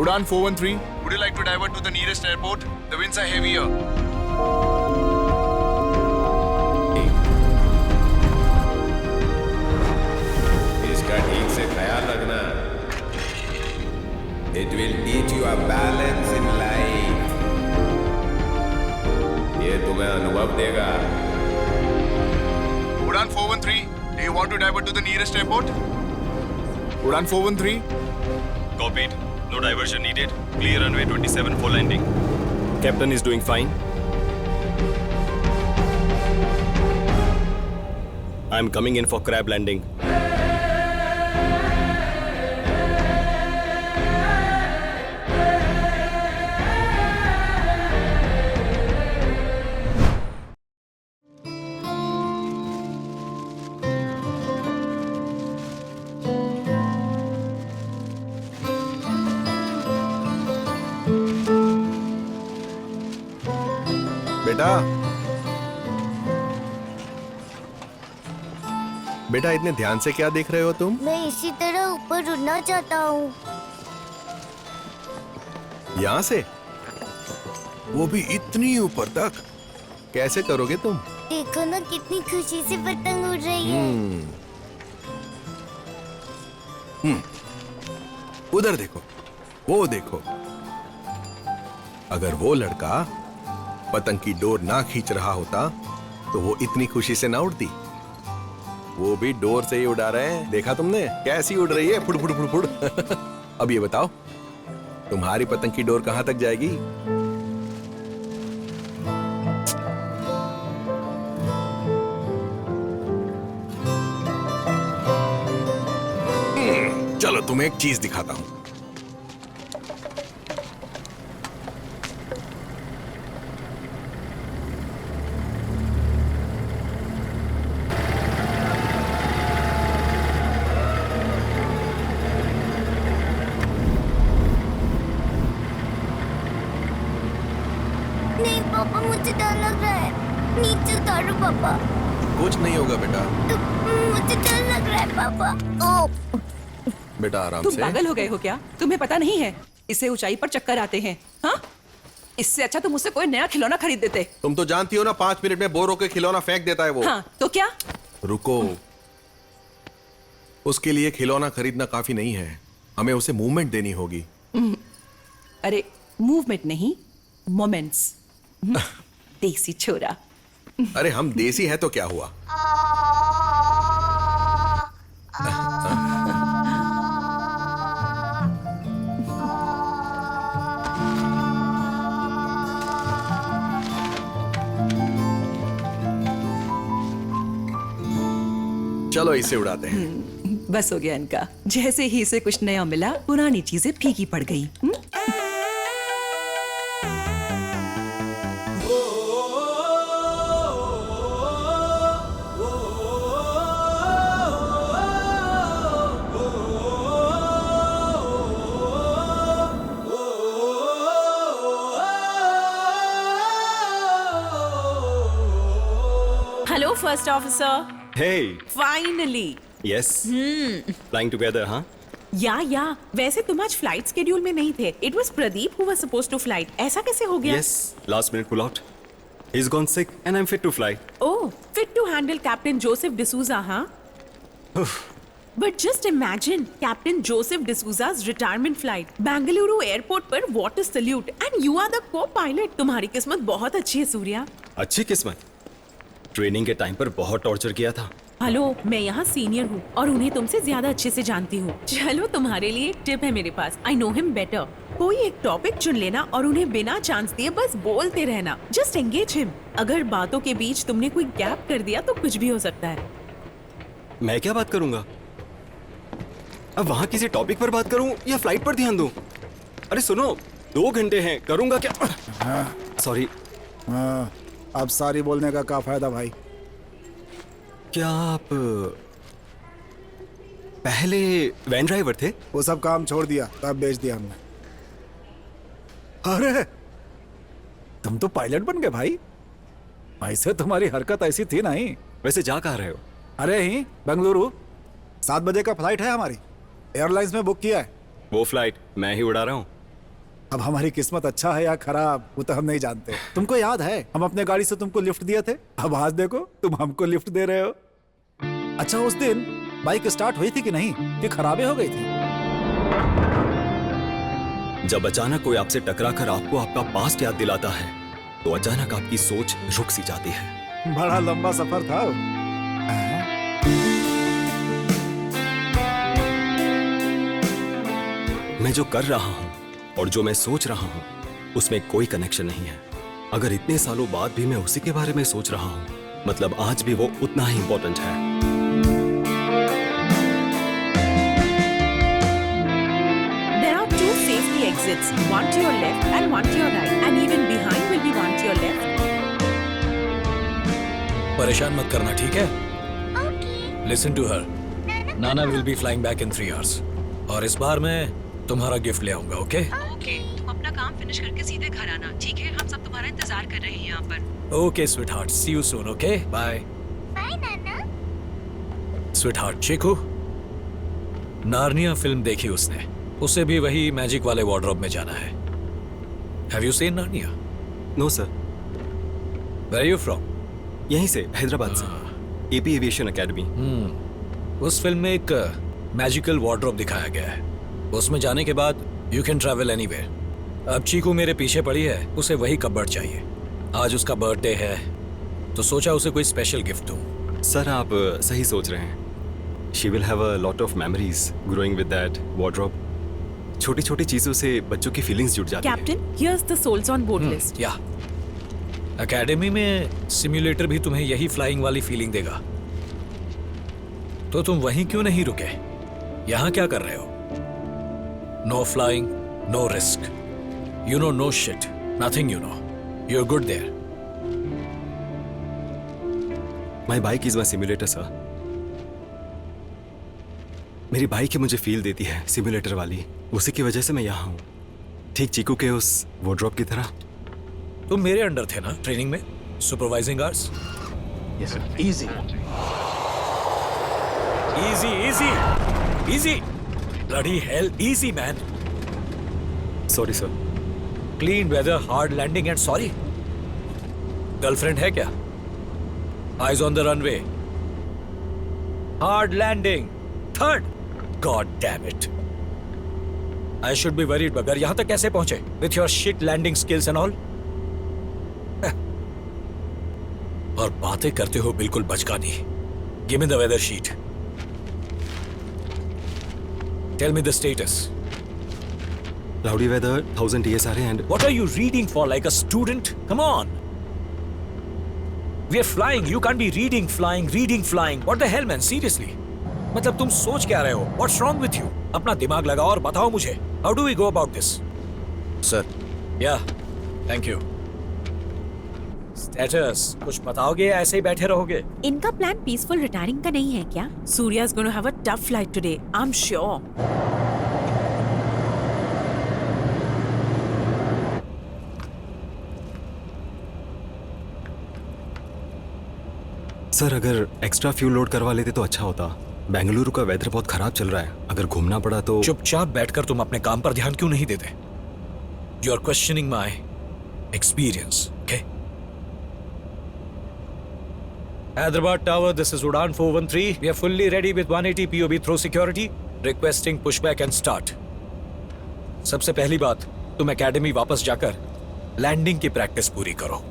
Udan 413, would you like to divert to the nearest airport? The winds are heavier. इसका ठीक से ख्याल रखना. It will teach you a balance in life. ये तुम्हें अनुभव देगा. Udan 413, do you want to divert to the nearest airport? Udan 413. Copied. No diversion needed. Clear runway 27 for landing. Captain is doing fine. I'm coming in for crab landing. बेटा इतने ध्यान से क्या देख रहे हो तुम? मैं इसी तरह ऊपर उड़ना चाहता हूँ। यहाँ से? वो भी इतनी ऊपर तक? कैसे करोगे तुम? देखो ना कितनी खुशी से पतंग उड़ रही है। उधर देखो, वो देखो। अगर वो लड़का पतंग की डोर ना खींच रहा होता तो वो इतनी खुशी से ना उड़ती। वो भी डोर से ही उड़ा रहे हैं। देखा तुमने कैसी उड़ रही है, फुड़ फुड़ फुड़ फुड़। अब ये बताओ तुम्हारी पतंग की डोर कहां तक जाएगी? चलो तुम्हें एक चीज दिखाता हूं। नहीं पापा, मुझे डर लग रहा है। नीचे उतारो पापा। कुछ नहीं होगा बेटा। मुझे डर लग रहा है पापा। ओ बेटा आराम तुम से। पागल हो गए हो क्या? तुम्हें पता नहीं है इससे ऊंचाई पर चक्कर आते हैं। हाँ, इससे अच्छा तुम मुझसे कोई नया खिलौना खरीद देते। तुम तो जानती हो ना 5 मिनट में बोर होकर खिलौना फेंक देता है वो। हाँ, तो क्या? रुको, उसके लिए खिलौना खरीदना काफी नहीं है, हमें उसे मूवमेंट देनी होगी। अरे मूवमेंट नहीं, मोमेंट्स। देसी छोरा। अरे हम देसी है तो क्या हुआ? चलो इसे उड़ाते हैं। बस हो गया इनका। जैसे ही इसे कुछ नया मिला, पुरानी चीजें फीकी पड़ गई। Hello first officer. Hey. Finally. Yes. Flying together, huh? या वैसे तुम आज फ्लाइट स्केड्यूल में नहीं थे। It was Pradeep who was supposed to flight. ऐसा कैसे हो गया? Yes. Last minute pull out. He's gone sick and I'm fit to fly. Oh, fit to handle captain Joseph D'Souza, हाँ? But just imagine captain Joseph D'Souza's retirement flight Bengaluru airport पर water salute and you are the co-pilot. तुम्हारी किस्मत बहुत अच्छी है सूर्या। अच्छी किस्मत। Training के टाइम पर बहुत टॉर्चर किया था। हेलो, मैं यहाँ सीनियर हूँ और उन्हें तुमसे ज्यादा अच्छे से जानती हूँ। चलो तुम्हारे लिए एक टिप है मेरे पास। I know him better. कोई एक टॉपिक चुन लेना और उन्हें बिना चांस दिए बस बोलते रहना। Just engage him. अगर बातों के बीच तुमने कोई गैप कर दिया तो कुछ भी हो सकता है। मैं क्या बात करूंगा? अब वहां किसी टॉपिक पर बात करूं या फ्लाइट पर ध्यान दूं? अरे सुनो, 2 घंटे हैं, करूंगा क्या? सॉरी। अब सारी बोलने का क्या फायदा भाई? क्या आप पहले वैन ड्राइवर थे? वो सब काम छोड़ दिया, तब बेच दिया हमने। अरे तुम तो पायलट बन गए भाई। ऐसे तुम्हारी हरकत ऐसी थी नहीं। वैसे जा कहाँ रहे हो? अरे ही बेंगलुरु 7 बजे का फ्लाइट है हमारी। एयरलाइंस में बुक किया है। वो फ्लाइट मैं ही उड़ा रहा हूँ। अब हमारी किस्मत अच्छा है या खराब वो तो हम नहीं जानते। तुमको याद है हम अपने गाड़ी से तुमको लिफ्ट दिए थे, अब आज देखो तुम हमको लिफ्ट दे रहे हो। अच्छा उस दिन बाइक स्टार्ट हुई थी कि नहीं, कि खराबे हो गई थी? जब अचानक कोई आपसे टकराकर आपको आपका पास्ट याद दिलाता है तो अचानक आपकी सोच रुक सी जाती है। बड़ा लंबा सफर था वो। मैं जो कर रहा हूं और जो मैं सोच रहा हूं उसमें कोई कनेक्शन नहीं है। अगर इतने सालों बाद भी मैं उसी के बारे में सोच रहा हूं मतलब आज भी वो उतना ही इंपॉर्टेंट है। There are 2 safety exits, one to your left and one to your right, and even behind will be one to your left. परेशान मत करना, ठीक है? Listen to her. Nana will be flying back in 3 hours. और इस बार मैं तुम्हारा gift ले आऊंगा, ओके? ओके, तुम अपना काम फिनिश करके सीधे घर आना, ठीक है? हम सब तुम्हारा इंतजार कर रहे हैं यहाँ पर। Okay sweetheart, see you soon, okay? Bye. Bye नाना। स्वीटहार्ट, चीकू, नार्निया फिल्म देखी उसने, उसे भी वही मैजिक वाले वार्डरोब में जाना है। Have you seen Narnia? No sir. Where are you from? यहीं से, हैदराबाद से, एपी एविएशन एकेडमी। उस फिल्म में एक मैजिकल वार्डरोब दिखाया गया है। उसमें जाने के बाद यू कैन ट्रैवल एनीवेयर। अब चीकू मेरे पीछे पड़ी है, उसे वही कपबोर्ड चाहिए। आज उसका बर्थडे है तो सोचा उसे कोई स्पेशल गिफ्ट दूं। सर आप सही सोच रहे हैं। She will have a lot of memories growing with that wardrobe. छोटी छोटी चीजों से बच्चों की फीलिंग्स जुड़ जाती हैं। Captain, here's the souls on board list. या एकेडमी में सिम्युलेटर भी तुम्हें यही फ्लाइंग वाली फीलिंग देगा, तो तुम वहीं क्यों नहीं रुके? यहाँ क्या कर रहे हो? No flying, no risk, you know no shit, nothing you know, you are good there. My bike is my simulator sir. मेरी बाइक ही मुझे फील देती है सिम्युलेटर वाली, उसी की वजह से मैं यहाँ हूँ, ठीक चीकू के उस वार्डरोब की तरह। तुम मेरे अंडर थे ना ट्रेनिंग में, supervising hours? Yes, sir. Easy. Easy, easy, easy. Bloody hell, easy man. Sorry sir. Clean weather, hard landing and sorry. Girlfriend है क्या? Eyes on the runway. Hard landing. Third. God damn it. I should be worried, मगर यहाँ तक कैसे पहुंचे? With your shit landing skills and all. और बातें करते हो बिल्कुल बचकानी। Give me the weather sheet. Tell me the status. Cloudy weather, 1000 TSRA and What are you reading for like a student? Come on. We are flying. You can't be reading, flying. What the hell, man? Seriously. मतलब तुम सोच क्या रहे हो? What's wrong with you? अपना दिमाग लगाओ और बताओ मुझे. How do we go about this? Sir. Yeah. Thank you. Status. कुछ बताओगे या ऐसे ही बैठे रहोगे? इनका प्लान पीसफुल रिटायरिंग का नहीं है क्या? Surya is going to have a tough flight today. I'm sure. Sir अगर एक्स्ट्रा फ्यूल लोड करवा लेते तो अच्छा होता। बेंगलुरु का वेदर बहुत खराब चल रहा है, अगर घूमना पड़ा तो। चुपचाप बैठकर तुम अपने काम पर ध्यान क्यों नहीं देते? You are questioning my experience, okay? Hyderabad Tower, this is Udan 413. We are fully ready with 180 POB throw security. Requesting pushback and start. सबसे पहली बात, तुम एकेडमी वापस जाकर लैंडिंग की प्रैक्टिस पूरी करो।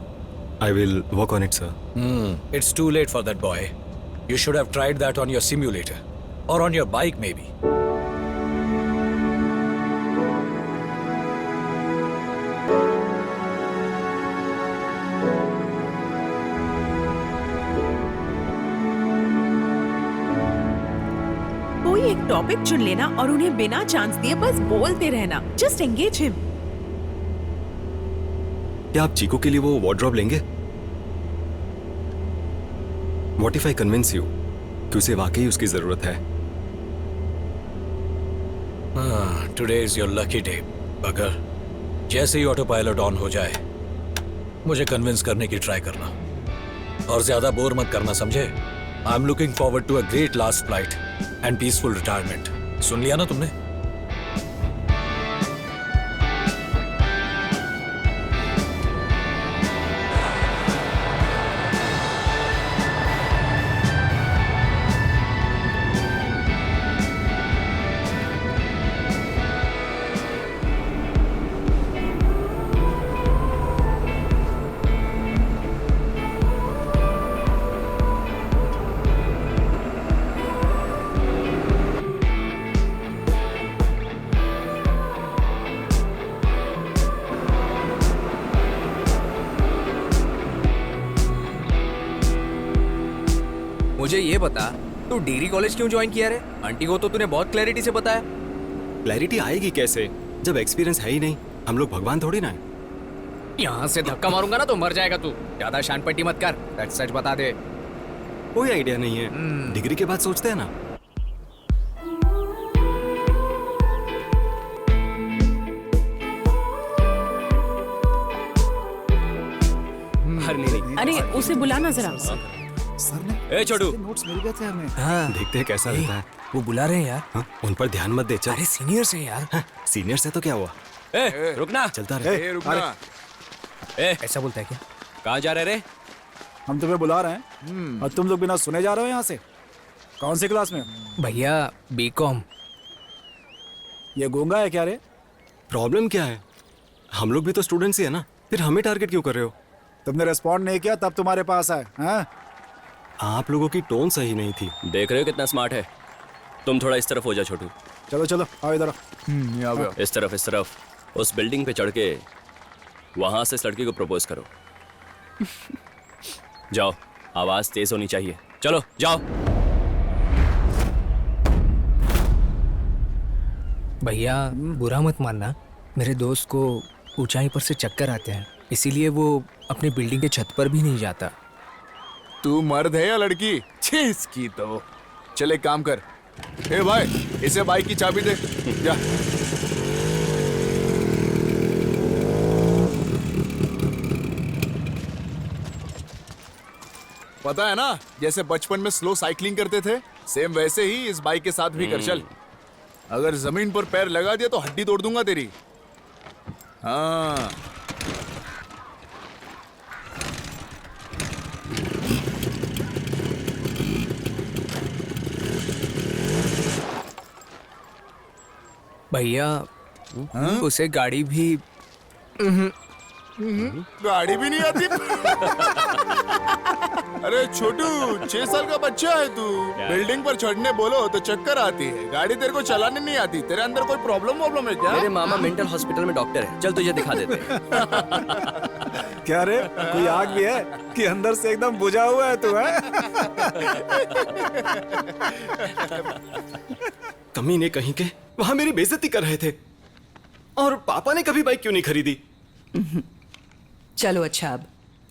I will work on it, sir. It's too late for that, boy. You should have tried that on your simulator. Or on your bike, maybe. कोई एक टॉपिक चुन लेना और उन्हें बिना चांस दिए बस बोलते रहना। Just engage him. क्या आप चीकू के लिए वो वार्डरोब लेंगे? What if I convince you कि उसे वाकई उसकी जरूरत है? Today is your lucky day, बगर। जैसे ही ऑटो पायलट ऑन हो जाए, मुझे कन्विंस करने की ट्राई करना और ज्यादा बोर मत करना, समझे? I am looking forward to a great last flight and peaceful retirement. सुन लिया ना तुमने? मुझे ये बता, तू डिग्री कॉलेज क्यों ज्वाइन किया रे? आंटी को तो तूने बहुत क्लैरिटी से बताया। क्लैरिटी आएगी कैसे जब एक्सपीरियंस है ही नहीं। हम लोग भगवान थोड़ी ना है। यहाँ से धक्का मारूंगा ना तो मर जाएगा तू। ज्यादा शान पट्टी मत कर, सच सच बता दे। कोई आइडिया नहीं है, डिग्री के बाद सोचते हैं ना। अरे उसे बुलाना जरा। सर ने ए छोटू, नोट्स मिल गए थे हमें। हाँ, देखते हैं कैसा रहता है। वो बुला रहे हैं यार। हाँ, उन पर ध्यान मत दे। चल। अरे सीनियर से यार। हाँ, सीनियर से तो क्या हुआ। ए, रुकना। चलता रहे। ए रुकना। ऐसा बोलता है क्या? कहाँ जा रहे रे? हम तुम्हें बुला रहे हैं और तुम लोग बिना सुने जा रहे हो यहाँ से। कौन सी क्लास में? भैया बीकॉम। ये गूंगा है क्या रे? प्रॉब्लम क्या है? हम लोग भी तो स्टूडेंट्स ही है ना, फिर हमें टारगेट क्यों कर रहे हो? तुमने रिस्पॉन्ड नहीं किया तब तुम्हारे पास आए। हाँ? आप लोगों की टोन सही नहीं थी। देख रहे हो कितना स्मार्ट है। तुम थोड़ा इस तरफ हो जा छोटू। चलो चलो आओ इधर। इस तरफ उस बिल्डिंग पे चढ़ के वहां से इस लड़की को प्रपोज करो। जाओ, आवाज तेज होनी चाहिए। चलो जाओ। भैया बुरा मत मानना, मेरे दोस्त को ऊंचाई पर से चक्कर आते हैं, इसीलिए वो अपनी बिल्डिंग के छत पर भी नहीं जाता। तू मर्द है या लड़की? छीस की तो। चल एक काम कर, ए भाई इसे बाइक की चाबी दे। जा। पता है ना, जैसे बचपन में स्लो साइकिलिंग करते थे, सेम वैसे ही इस बाइक के साथ भी कर चल। अगर जमीन पर पैर लगा दिया तो हड्डी तोड़ दूंगा तेरी। हाँ। भैया उसे गाड़ी भी गाड़ी भी नहीं आती। अरे छोटू, 6 साल का बच्चा है तू। बिल्डिंग पर चढ़ने बोलो तो चक्कर आती है, गाड़ी तेरे को चलाने नहीं आती। तेरे अंदर कोई प्रॉब्लम है क्या? मेरे मामा मेंटल हॉस्पिटल में डॉक्टर है, चल तुझे दिखा देते हैं। क्या रे, कोई आग भी है कि अंदर से एकदम बुझा हुआ है तू? है कमीने कहीं के वहां मेरी बेइज्जती कर रहे थे, और पापा ने कभी बाइक क्यों नहीं खरीदी? चलो अच्छा, अब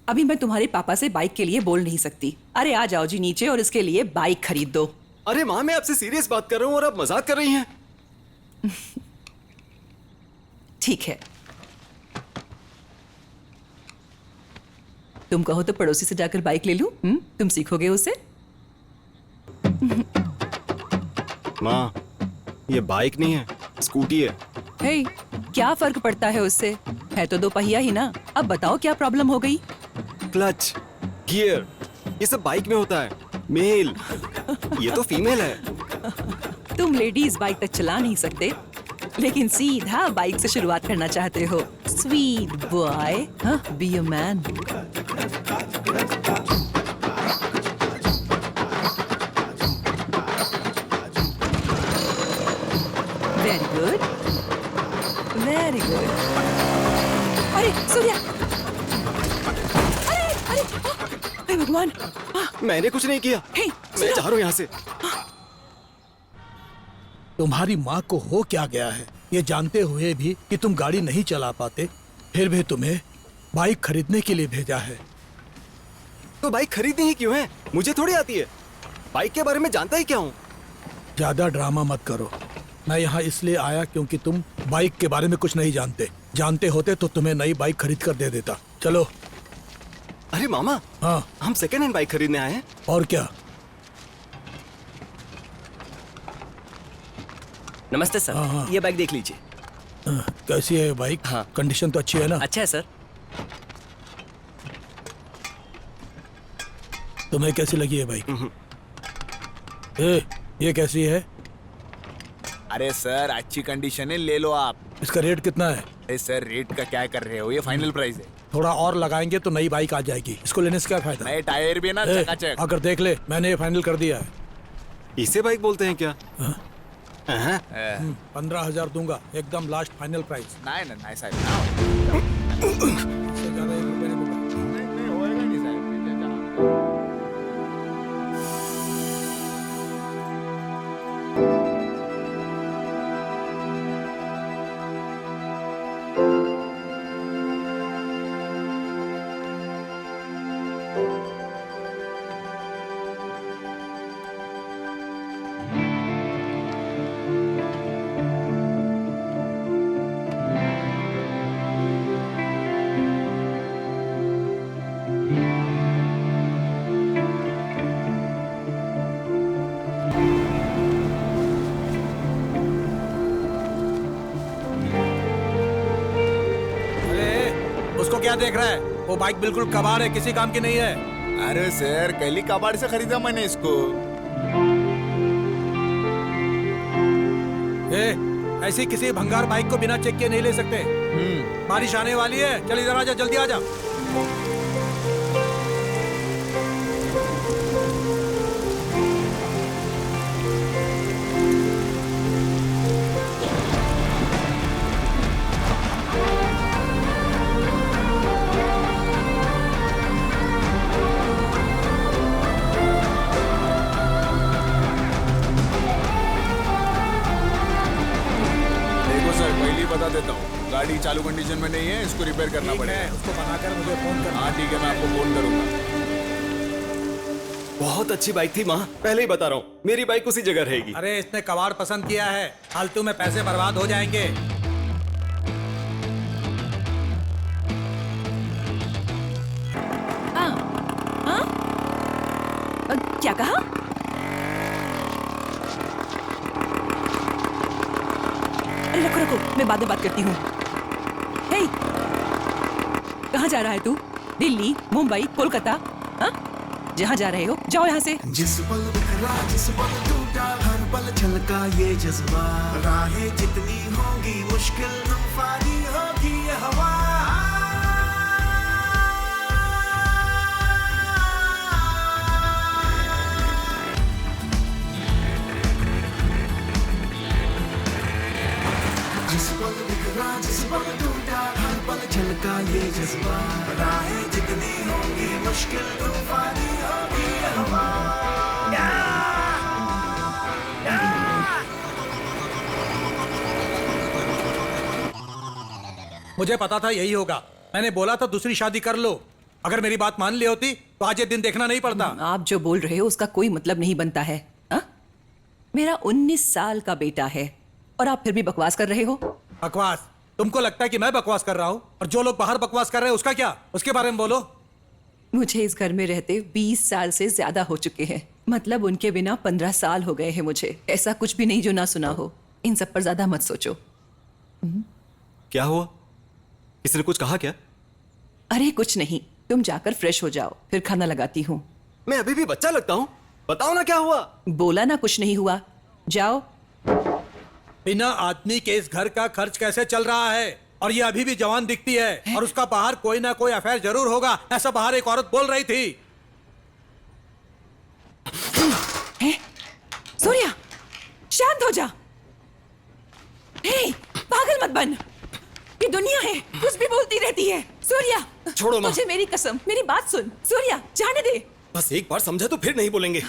अभी मैं तुम्हारे पापा से बाइक के लिए बोल नहीं सकती। अरे आ जाओ जी नीचे और इसके लिए बाइक खरीद दो। अरे माँ, मैं आपसे सीरियस बात कर रहा हूँ और आप मजाक कर रही हैं। ठीक है, तुम कहो तो पड़ोसी से जाकर बाइक ले लूं? तुम सीखोगे उसे। माँ, ये बाइक नहीं है, स्कूटी है। हे, क्या फर्क पड़ता है उससे? है तो 2 पहिया ही ना। अब बताओ क्या प्रॉब्लम हो गई? क्लच, गियर, ये सब बाइक में होता है। मेल, ये तो फीमेल है। तुम लेडीज बाइक तक चला नहीं सकते, लेकिन सीधा बाइक से शुरुआत करना चाहते हो। Sweet boy, be a man. Very good, very good. अरे सूर्या, अरे भगवान, मैंने कुछ नहीं किया। हे, मैं जा रहा हूँ यहाँ से। तुम्हारी माँ को हो क्या गया है, ये जानते हुए भी कि तुम गाड़ी नहीं चला पाते, फिर भी तुम्हें बाइक खरीदने के लिए भेजा है। तो बाइक खरीदनी ही क्यों है? मुझे थोड़ी आती है, बाइक के बारे में जानता ही क्या हूँ। ज्यादा ड्रामा मत करो। मैं यहाँ इसलिए आया क्योंकि तुम बाइक के बारे में कुछ नहीं जानते। जानते होते तो तुम्हें नई बाइक खरीद कर दे देता। चलो। अरे मामा, हाँ, हम सेकेंड हैंड बाइक खरीदने आए हैं। और क्या। नमस्ते सर। हाँ। ये बाइक देख लीजिए। कैसी है बाइक? हाँ। कंडीशन तो अच्छी है ना? अच्छा है सर। तुम्हें कैसी लगी है बाइक? ये कैसी है? अरे सर, अच्छी कंडीशन है, ले लो आप। इसका रेट कितना है? अरे सर, रेट का क्या कर रहे हो, ये फाइनल प्राइस है। थोड़ा और लगाएंगे तो नई बाइक आ जाएगी। इसको लेने से क्या फायदा? नए टायर भी है ना, चकाचक। आकर देख ले, मैंने ये फाइनल कर दिया है। इसे बाइक बोलते हैं क्या? 15,000 दूंगा, एकदम लास्ट फाइनल प्राइस। नहीं नहीं साहब, इससे ज्यादा 1 रुपया नहीं दूंगा। नहीं होएगा नहीं साहब। क्या देख रहा है? वो बाइक बिल्कुल कबाड़ है, किसी काम की नहीं है। अरे सर, कैली कबाड़ से खरीदा मैंने इसको। ऐसी किसी भंगार बाइक को बिना चेक किए नहीं ले सकते। बारिश आने वाली है, चल इधर आजा, जल्दी आजा। बता देता हूँ, गाड़ी चालू कंडीशन में नहीं है, इसको रिपेयर करना पड़ेगा। उसको बनाकर मुझे फोन करना। हाँ ठीक है, मैं आपको फोन करूंगा। बहुत अच्छी बाइक थी माँ, पहले ही बता रहा हूँ, मेरी बाइक उसी जगह रहेगी। अरे इसने कबाड़ पसंद किया है, फालतू में पैसे बर्बाद हो जाएंगे। क्या कहा? अरे रखो रखो, मैं बाद में बात करती हूँ। हे, कहाँ जा रहा है तू? दिल्ली, मुंबई, कोलकाता? हाँ? जहाँ जा रहे हो जाओ यहाँ से। जिस पल बिखरा, जिस पल टूटा, हर पल छलका ये जज्बा, राहें जितनी होंगी मुश्किल तूफानी होगी ये हवा। जिस पल बिखरा, जिस पल टूटा, हर पल छलका ये जज्बा, राहें जितनी होंगी मुश्किल तूफानी होगी ये हवा। मुझे पता था यही होगा, मैंने बोला था दूसरी शादी कर लो। अगर मेरी बात मान ली होती तो आज ये दिन देखना नहीं पड़ता। आप जो बोल रहे हो उसका कोई मतलब नहीं बनता है। हा? मेरा 19 साल का बेटा है और आप फिर भी बकवास कर रहे हो। बकवास? तुमको लगता है कि मैं बकवास कर रहा हूँ? और जो लोग बाहर बकवास कर रहे हैं उसका क्या? उसके बारे में बोलो। मुझे इस घर में रहते 20 साल से ज्यादा हो चुके हैं। मतलब उनके बिना 15 साल हो गए हैं मुझे। ऐसा कुछ भी नहीं जो ना सुना हो। इन सब पर ज्यादा मत सोचो। क्या हुआ? किसी ने कुछ कहा क्या? अरे कुछ नहीं, तुम जाकर फ्रेश हो जाओ, फिर खाना लगाती हूँ। मैं अभी भी बच्चा लगता हूँ? बताओ ना क्या हुआ। बोला ना कुछ नहीं हुआ, जाओ। बिना आदमी के इस घर का खर्च कैसे चल रहा है? और ये अभी भी जवान दिखती है और उसका बाहर कोई ना कोई अफेयर जरूर होगा, ऐसा बाहर एक औरत बोल रही थी। सूर्या, शांत हो जा। हे, पागल मत बन। ये दुनिया है, कुछ भी बोलती रहती है। सूर्या, छोड़ो माँ। मुझे मेरी कसम, मेरी बात सुन। सूर्या, जाने दे। बस एक बार समझा तो फिर नहीं बोलेंगे।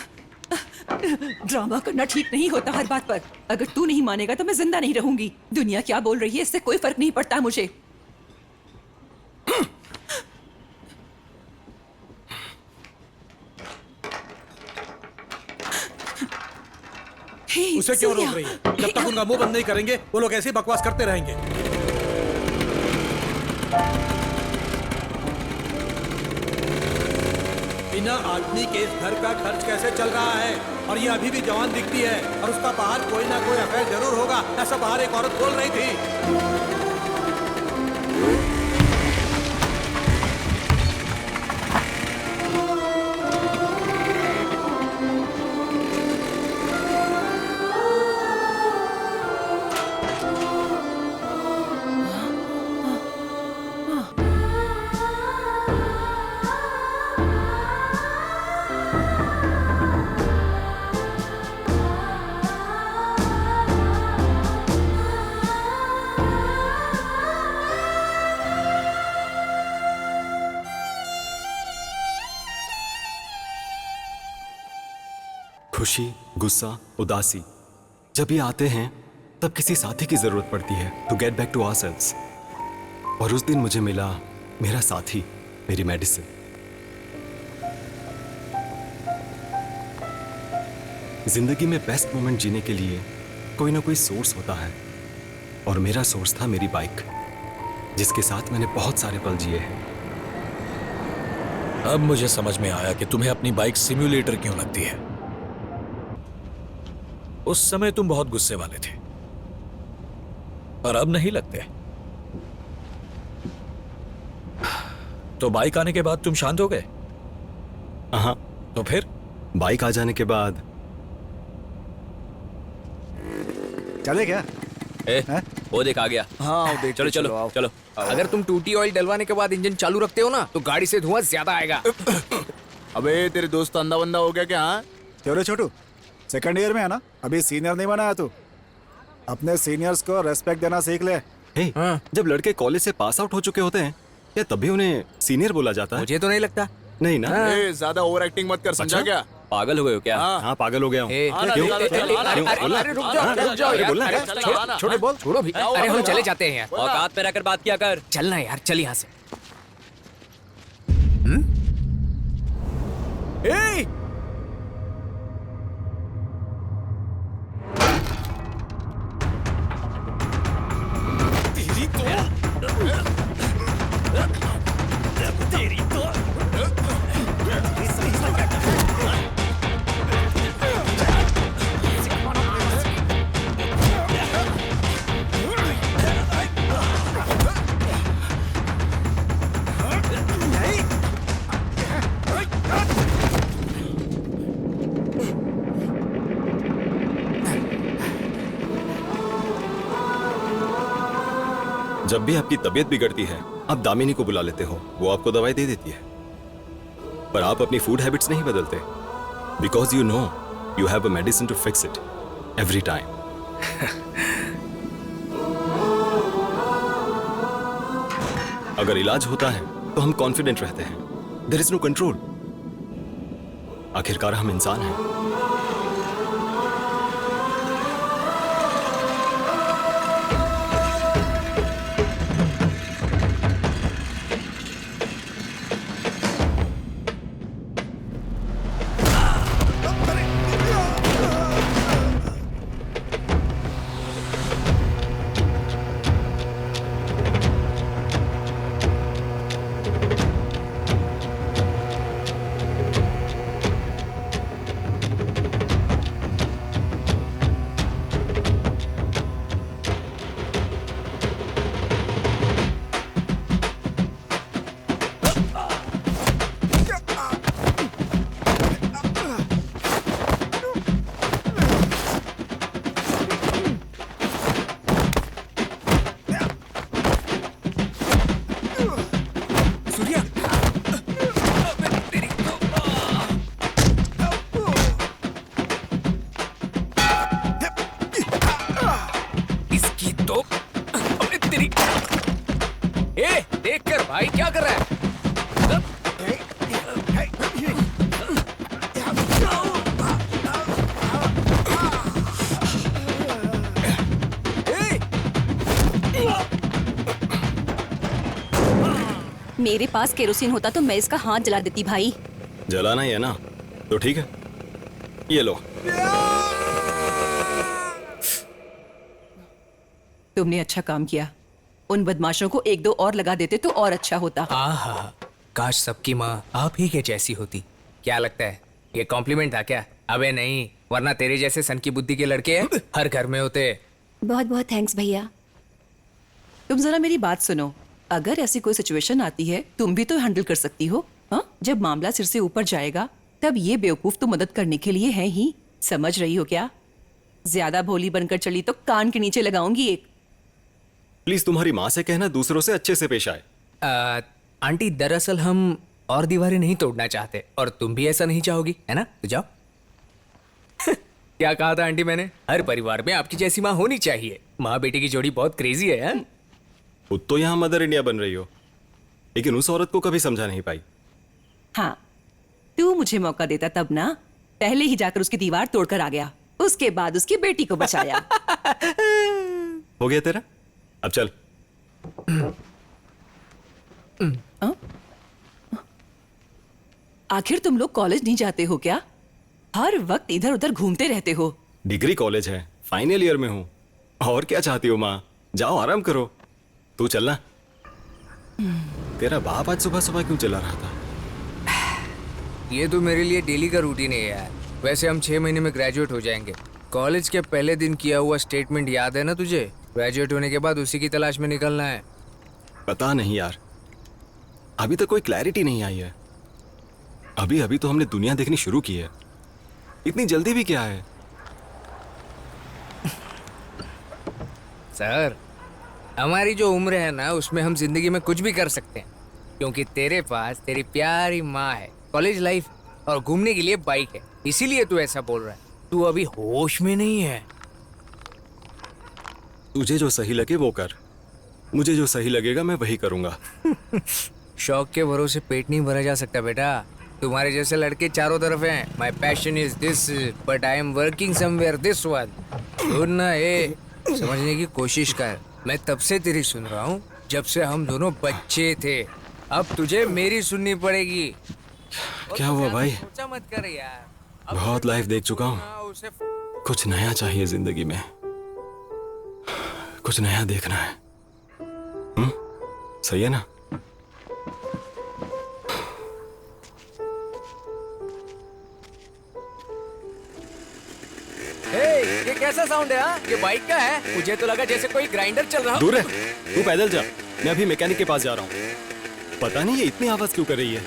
ड्रामा करना ठीक नहीं होता हर बात पर। अगर तू नहीं मानेगा तो मैं जिंदा नहीं रहूंगी। दुनिया क्या बोल रही है इससे कोई फर्क नहीं पड़ता मुझे। उसे क्यों रोक रही है? जब तक उनका मुंह बंद नहीं करेंगे वो लोग ऐसे ही बकवास करते रहेंगे। बिना आदमी के इस घर का खर्च कैसे चल रहा है? और ये अभी भी जवान दिखती है और उसका बाहर कोई ना कोई अफेयर जरूर होगा, ऐसा बाहर एक औरत बोल रही थी। खुशी, गुस्सा, उदासी जब ये आते हैं तब किसी साथी की जरूरत पड़ती है to get back to ourselves. और उस दिन मुझे मिला मेरा साथी, मेरी मेडिसिन। जिंदगी में बेस्ट मोमेंट जीने के लिए कोई ना कोई सोर्स होता है और मेरा सोर्स था मेरी बाइक, जिसके साथ मैंने बहुत सारे पल जिए हैं। अब मुझे समझ में आया कि तुम्हें अपनी बाइक सिम्युलेटर क्यों लगती है। उस समय तुम बहुत गुस्से वाले थे और अब नहीं लगते। तो बाइक आने के बाद तुम शांत हो गए? हाँ। तो फिर बाइक आ जाने के बाद चले क्या? वो देख आ गया। हाँ देख, चलो चलो चलो। अगर तुम टूटी ऑयल डलवाने के बाद इंजन चालू रखते हो ना तो गाड़ी से धुआं ज्यादा आएगा। अबे तेरे दोस्त अंधा बंदा हो गया क्या? हाँ क्यों रे छोटू, सेकंड ईयर में है ना, अभी सीनियर नहीं बनाया तू। अपने सीनियर्स को रेस्पेक्ट देना सीख ले। हे, जब लड़के कॉलेज से पास आउट हो चुके होते हैं क्या तभी उन्हें सीनियर बोला जाता है? मुझे तो नहीं लगता। नहीं ना। ए, ज्यादा ओवर एक्टिंग मत कर, समझा अच्छा? क्या? पागल हो गए हो क्या? हाँ पागल हो गया हूँ। अरे रुक जाओ, छोटे बोल, छोड़ो भी। अरे हम चले जाते हैं यार। औकात पे रहकर बात किया कर। चलना यार, चल यहाँ से। जब भी आपकी तबीयत बिगड़ती है आप दामिनी को बुला लेते हो, वो आपको दवाई दे देती है। पर आप अपनी फूड हैबिट्स नहीं बदलते, because you know you have a medicine to fix it every time. अगर इलाज होता है तो हम कॉन्फिडेंट रहते हैं, देयर इज नो कंट्रोल। आखिरकार हम इंसान हैं। भाई क्या कर रहा है? मेरे पास केरोसिन होता तो मैं इसका हाथ जला देती भाई। जलाना ही है ना, तो ठीक है, ये लो। तुमने अच्छा काम किया। उन बदमाशों को एक दो और लगा देते तो और अच्छा होता। आहा, काश सबकी माँ आप ही के जैसी होती। क्या लगता है ये कॉम्प्लीमेंट था क्या? अबे नहीं, वरना तेरे जैसे सन की बुद्धि के लड़के हर घर में होते। बहुत बहुत थैंक्स भैया। तुम जरा मेरी बात सुनो, अगर ऐसी कोई सिचुएशन आती है तुम भी तो हैंडल कर सकती हो। हाँ, जब मामला सिर से ऊपर जाएगा तब ये बेवकूफ तो मदद करने के लिए है ही। समझ रही हो क्या? ज्यादा भोली बनकर चली तो कान के नीचे लगाऊंगी एक। प्लीज तुम्हारी माँ से कहना दूसरों से अच्छे से पेश आए। आंटी दरअसल हम और दीवारें नहीं तोड़ना चाहते, और तुम भी ऐसा नहीं चाहोगी, है ना? तो जाओ। क्या कहा था आंटी मैंने? हर परिवार में आपकी जैसी माँ होनी चाहिए। माँ बेटी की जोड़ी बहुत क्रेजी है। खुद तो यहाँ मदर इंडिया बन रही हो, लेकिन उस औरत को कभी समझा नहीं पाई। हाँ, तू मुझे मौका देता तब ना। पहले ही जाकर उसकी दीवार तोड़कर आ गया, उसके बाद उसकी बेटी को बचाया। हो गया तेरा, अब चल। आखिर तुम लोग कॉलेज नहीं जाते हो क्या? हर वक्त इधर उधर घूमते रहते हो। डिग्री कॉलेज है, फाइनल ईयर में हूँ। और क्या चाहती हो माँ? जाओ आराम करो। तू चलना। तेरा बाप आज सुबह सुबह क्यों चला रहा था? ये तो मेरे लिए डेली का रूटीन है यार। वैसे हम 6 महीने में ग्रेजुएट हो जाएंगे। कॉलेज के पहले दिन किया हुआ स्टेटमेंट याद है ना तुझे? ग्रेजुएट होने के बाद उसी की तलाश में निकलना है। पता नहीं यार, अभी तक कोई क्लैरिटी नहीं आई है। अभी अभी तो हमने दुनिया देखनी शुरू की है, इतनी जल्दी भी क्या है? सर, हमारी जो उम्र है ना, उसमें हम जिंदगी में कुछ भी कर सकते हैं, क्योंकि तेरे पास तेरी प्यारी माँ है, कॉलेज लाइफ और घूमने के लिए बाइक है, इसीलिए तू ऐसा बोल रहा है। तू अभी होश में नहीं है। तुझे जो सही लगे वो कर, मुझे जो सही लगेगा मैं वही करूंगा। शौक के भरोसे पेट नहीं भरा जा सकता बेटा। तुम्हारे जैसे लड़के चारों तरफ हैं। My passion is this but I am working somewhere this one. सुन ना, ये समझने की कोशिश कर। मैं तब से तेरी सुन रहा हूँ जब से हम दोनों बच्चे थे। अब तुझे मेरी सुननी पड़ेगी। क्या हुआ भाई? सोचा मत कर यार। बहुत लाइफ देख चुका हूँ, कुछ नया चाहिए जिंदगी में, कुछ नया देखना है। सही है ना? ये कैसा साउंड है? ये बाइक का है? मुझे तो लगा जैसे कोई ग्राइंडर चल रहा हो। दूर है, तू पैदल जा, मैं अभी मैकेनिक के पास जा रहा हूँ। पता नहीं ये इतनी आवाज क्यों कर रही है।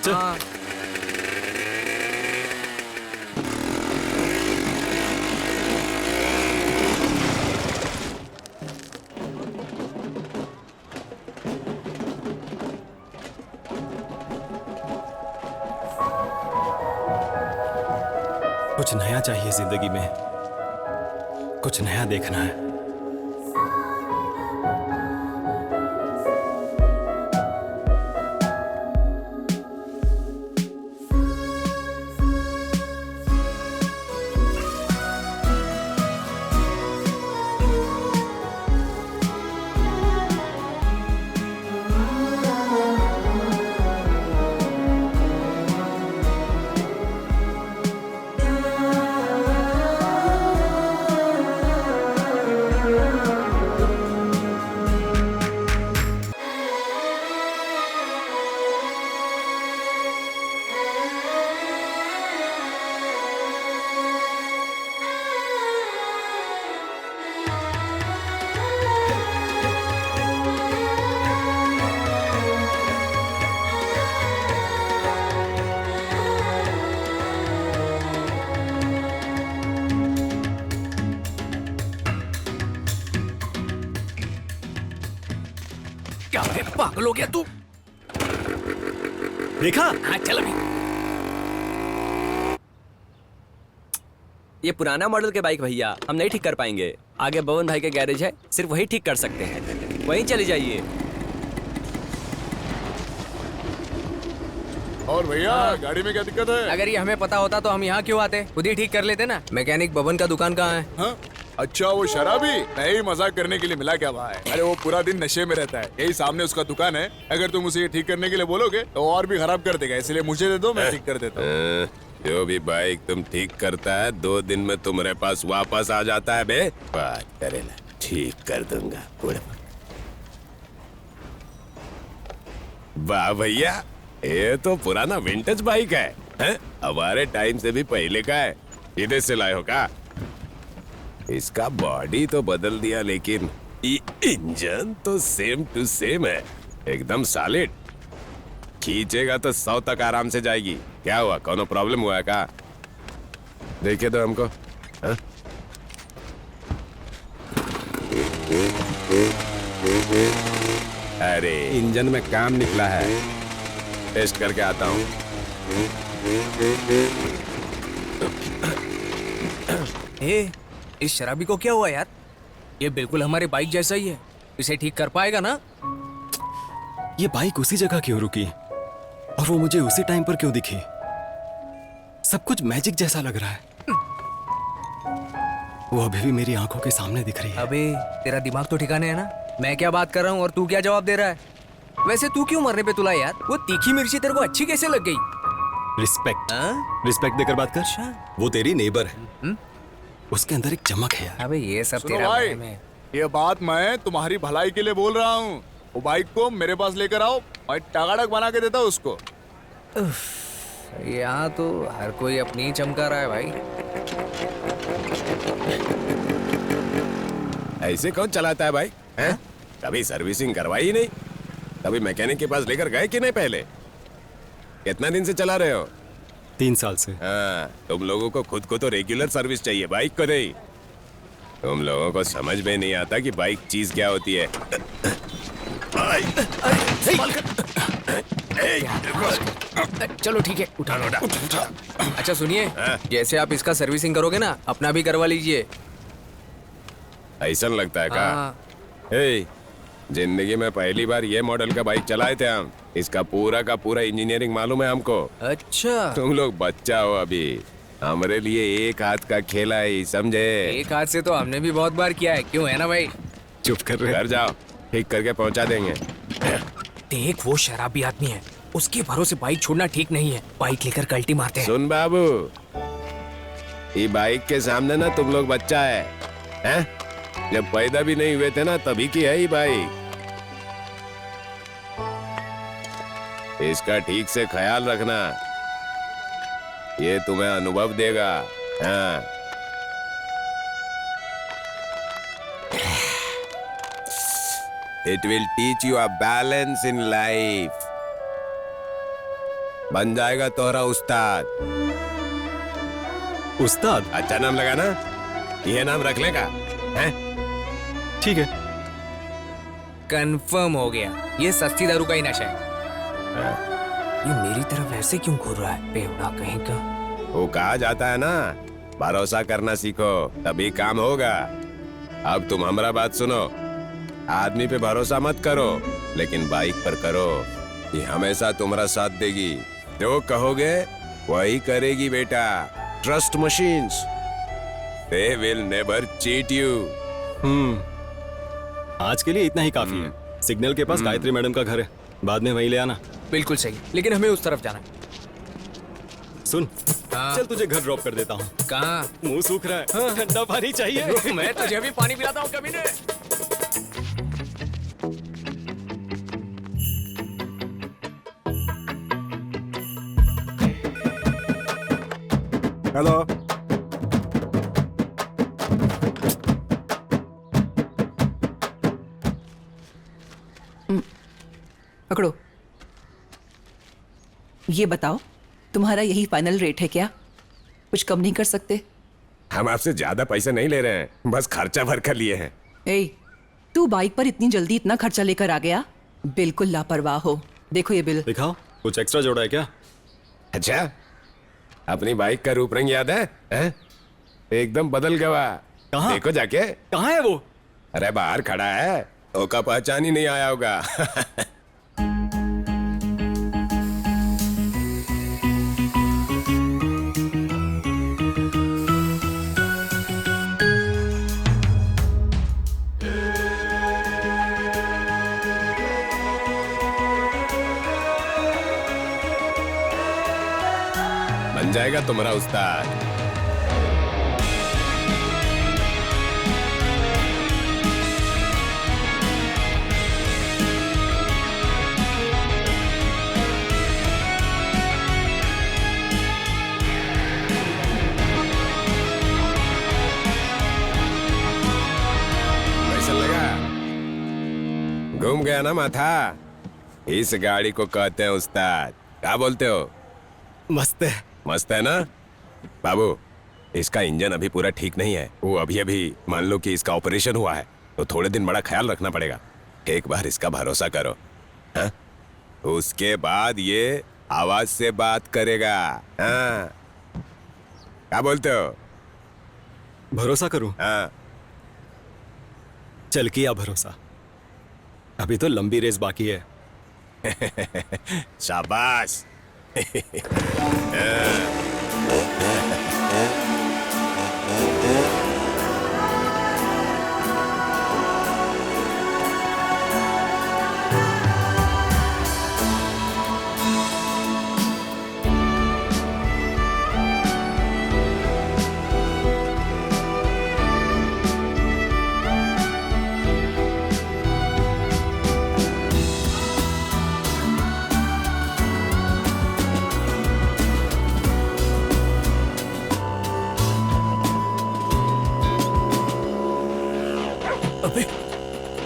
चल। कुछ नया चाहिए जिंदगी में, कुछ नया देखना है। क्या है, पागल हो गया तू? देखा? हाँ, चल अभी। ये पुराना मॉडल के बाइक भैया हम नहीं ठीक कर पाएंगे। आगे भवन भाई के गैरेज है, सिर्फ वही ठीक कर सकते हैं। वहीं चले जाइए। और भैया गाड़ी में क्या दिक्कत है? अगर ये हमें पता होता तो हम यहाँ क्यों आते? खुद ही ठीक कर लेते ना। मैकेनिक भवन का दुकान कहाँ है? हाँ? अच्छा, वो शराबी नहीं, मजाक करने के लिए मिला क्या भाई? अरे वो पूरा दिन नशे में रहता है, यही सामने उसका दुकान है। अगर तुम उसे ठीक करने के लिए बोलोगे तो और भी खराब कर देगा, इसलिए मुझे दे दो, मैं ठीक कर देता हूँ। जो भी बाइक तुम ठीक करता है 2 दिन में तुम्हारे पास वापस आ जाता है बे। बात करेला, ठीक कर दूंगा। वाह भैया, ये तो पुराना विंटेज बाइक है? हमारे टाइम से भी पहले का है। इधर से लाए हो का? इसका बॉडी तो बदल दिया, लेकिन ये इंजन तो सेम टू सेम है, एकदम सॉलिड। खींचेगा तो 100 तक आराम से जाएगी। क्या हुआ, कोनो प्रॉब्लम हुआ है का? देखिए तो हमको। हा? अरे इंजन में काम निकला है, टेस्ट करके आता हूँ। इस शराबी को क्या हुआ यार? ये बिल्कुल हमारे बाइक जैसा ही है। इसे ठीक कर पाएगा ना? ये बाइक उसी जगह क्यों रुकी और वो मुझे उसी टाइम पर क्यों दिखी? सब कुछ मैजिक जैसा लग रहा है। वो अभी भी मेरी आंखों के सामने दिख रही है। अबे तेरा दिमाग तो ठिकाने है ना? मैं क्या बात कर रहा हूँ और तू क्या जवाब दे रहा है? वैसे तू क्यों मरने पे तुला यार? वो तीखी मिर्ची तेरे को अच्छी कैसे लग गई? रिस्पेक्ट, रिस्पेक्ट देकर बात कर। वो तेरी नेबर है, उसके अंदर एक चमक है यार। अबे ये सब सुनो तेरा भाई, वहम है। ये बात मैं तुम्हारी भलाई के लिए बोल रहा हूँ। वो बाइक को मेरे पास लेकर आओ, मैं टगाड़क बना के देता हूँ उसको। यहाँ तो हर कोई अपनी ही चमका रहा है भाई। ऐसे कौन चलाता है भाई? कभी सर्विसिंग करवाई नहीं। कभी मैकेनिक के पास लेकर गए कि नहीं पहले? कितना दिन से चला रहे हो? 3 साल से। हाँ, तुम लोगों को खुद को तो रेगुलर सर्विस चाहिए, बाइक को नहीं। तुम लोगों को समझ में नहीं आता कि बाइक चीज क्या होती है। चलो ठीक है, उठा लो। अच्छा सुनिए, जैसे आप इसका सर्विसिंग करोगे ना, अपना भी करवा लीजिए। ऐसा लगता है क्या? ए, जिंदगी में पहली बार ये मॉडल का बाइक चलाए थे हम। इसका पूरा का पूरा इंजीनियरिंग मालूम है हमको। अच्छा, तुम लोग बच्चा हो अभी, हमारे लिए एक हाथ का खेला है, समझे? एक हाथ से तो हमने भी बहुत बार किया है, क्यों है ना भाई? चुप कर रहे। घर जाओ, ठीक करके पहुंचा देंगे। देख, वो शराबी आदमी है, उसके भरोसे बाइक छोड़ना ठीक नहीं है। बाइक लेकर कल्टी मारते हैं। सुन बाबू, ये बाइक के सामने ना तुम लोग बच्चा हैं? जब पैदा भी नहीं हुए थे ना, तभी की है ये बाइक। इसका ठीक से ख्याल रखना, ये तुम्हें अनुभव देगा। हाँ। It will teach you a balance in life. बन जाएगा तोहरा उस्ताद। उस्ताद? अच्छा नाम लगा ना, ये नाम रख लेगा? हैं? ठीक है। कंफर्म हो गया, ये सस्ती दारू का ही नशा है। ये मेरी तरफ ऐसे क्यों घूर रहा है, बेवड़ा कहीं का। वो कहा जाता है ना, भरोसा करना सीखो तभी काम होगा। अब तुम हमारा बात सुनो, आदमी पे भरोसा मत करो, लेकिन बाइक पर करो। ये हमेशा तुम्हारा साथ देगी, जो कहोगे वही करेगी बेटा। Trust machines, they will never cheat you. आज के लिए इतना ही काफी है। सिग्नल के पास गायत्री मैडम का घर है, बाद में वहीं ले आना। बिल्कुल सही, लेकिन हमें उस तरफ जाना है। सुन, चल तुझे घर ड्रॉप कर देता हूँ। कहाँ? मुंह सूख रहा है, ठंडा पानी चाहिए। मैं तुझे भी पानी पिलाता हूँ कभी ने। हेलो, पकड़ो। ये बताओ, तुम्हारा यही फाइनल रेट है क्या? कुछ कम नहीं कर सकते? हम आपसे ज्यादा पैसे नहीं ले रहे हैं, बस खर्चा भर कर लिए हैं। ए, तू बाइक पर इतनी जल्दी इतना खर्चा लेकर आ गया, बिल्कुल लापरवाह हो। देखो ये बिल। दिखाओ, कुछ एक्स्ट्रा जोड़ा है क्या? अच्छा, अपनी बाइक का रूप रंग याद है? एकदम बदल गया। कहाँ? देखो जाके। कहाँ है वो? अरे बाहर खड़ा है, ओका पहचान ही नहीं आया होगा। बन जाएगा तुम्हारा उस्ताद। कैसा लगा? घूम गया ना माथा? इस गाड़ी को कहते हैं उस्ताद। क्या बोलते हो? मस्त है। मस्त है ना? बाबू, इसका इंजन अभी पूरा ठीक नहीं है। वो अभी अभी मान लो कि इसका ऑपरेशन हुआ है, तो थोड़े दिन बड़ा ख्याल रखना पड़ेगा। एक बार इसका भरोसा करो, हाँ? उसके बाद ये आवाज से बात करेगा। हाँ, क्या बोलते हो? भरोसा करूं? हाँ। चल किया भरोसा, अभी तो लंबी रेस बाकी है। शाबाश।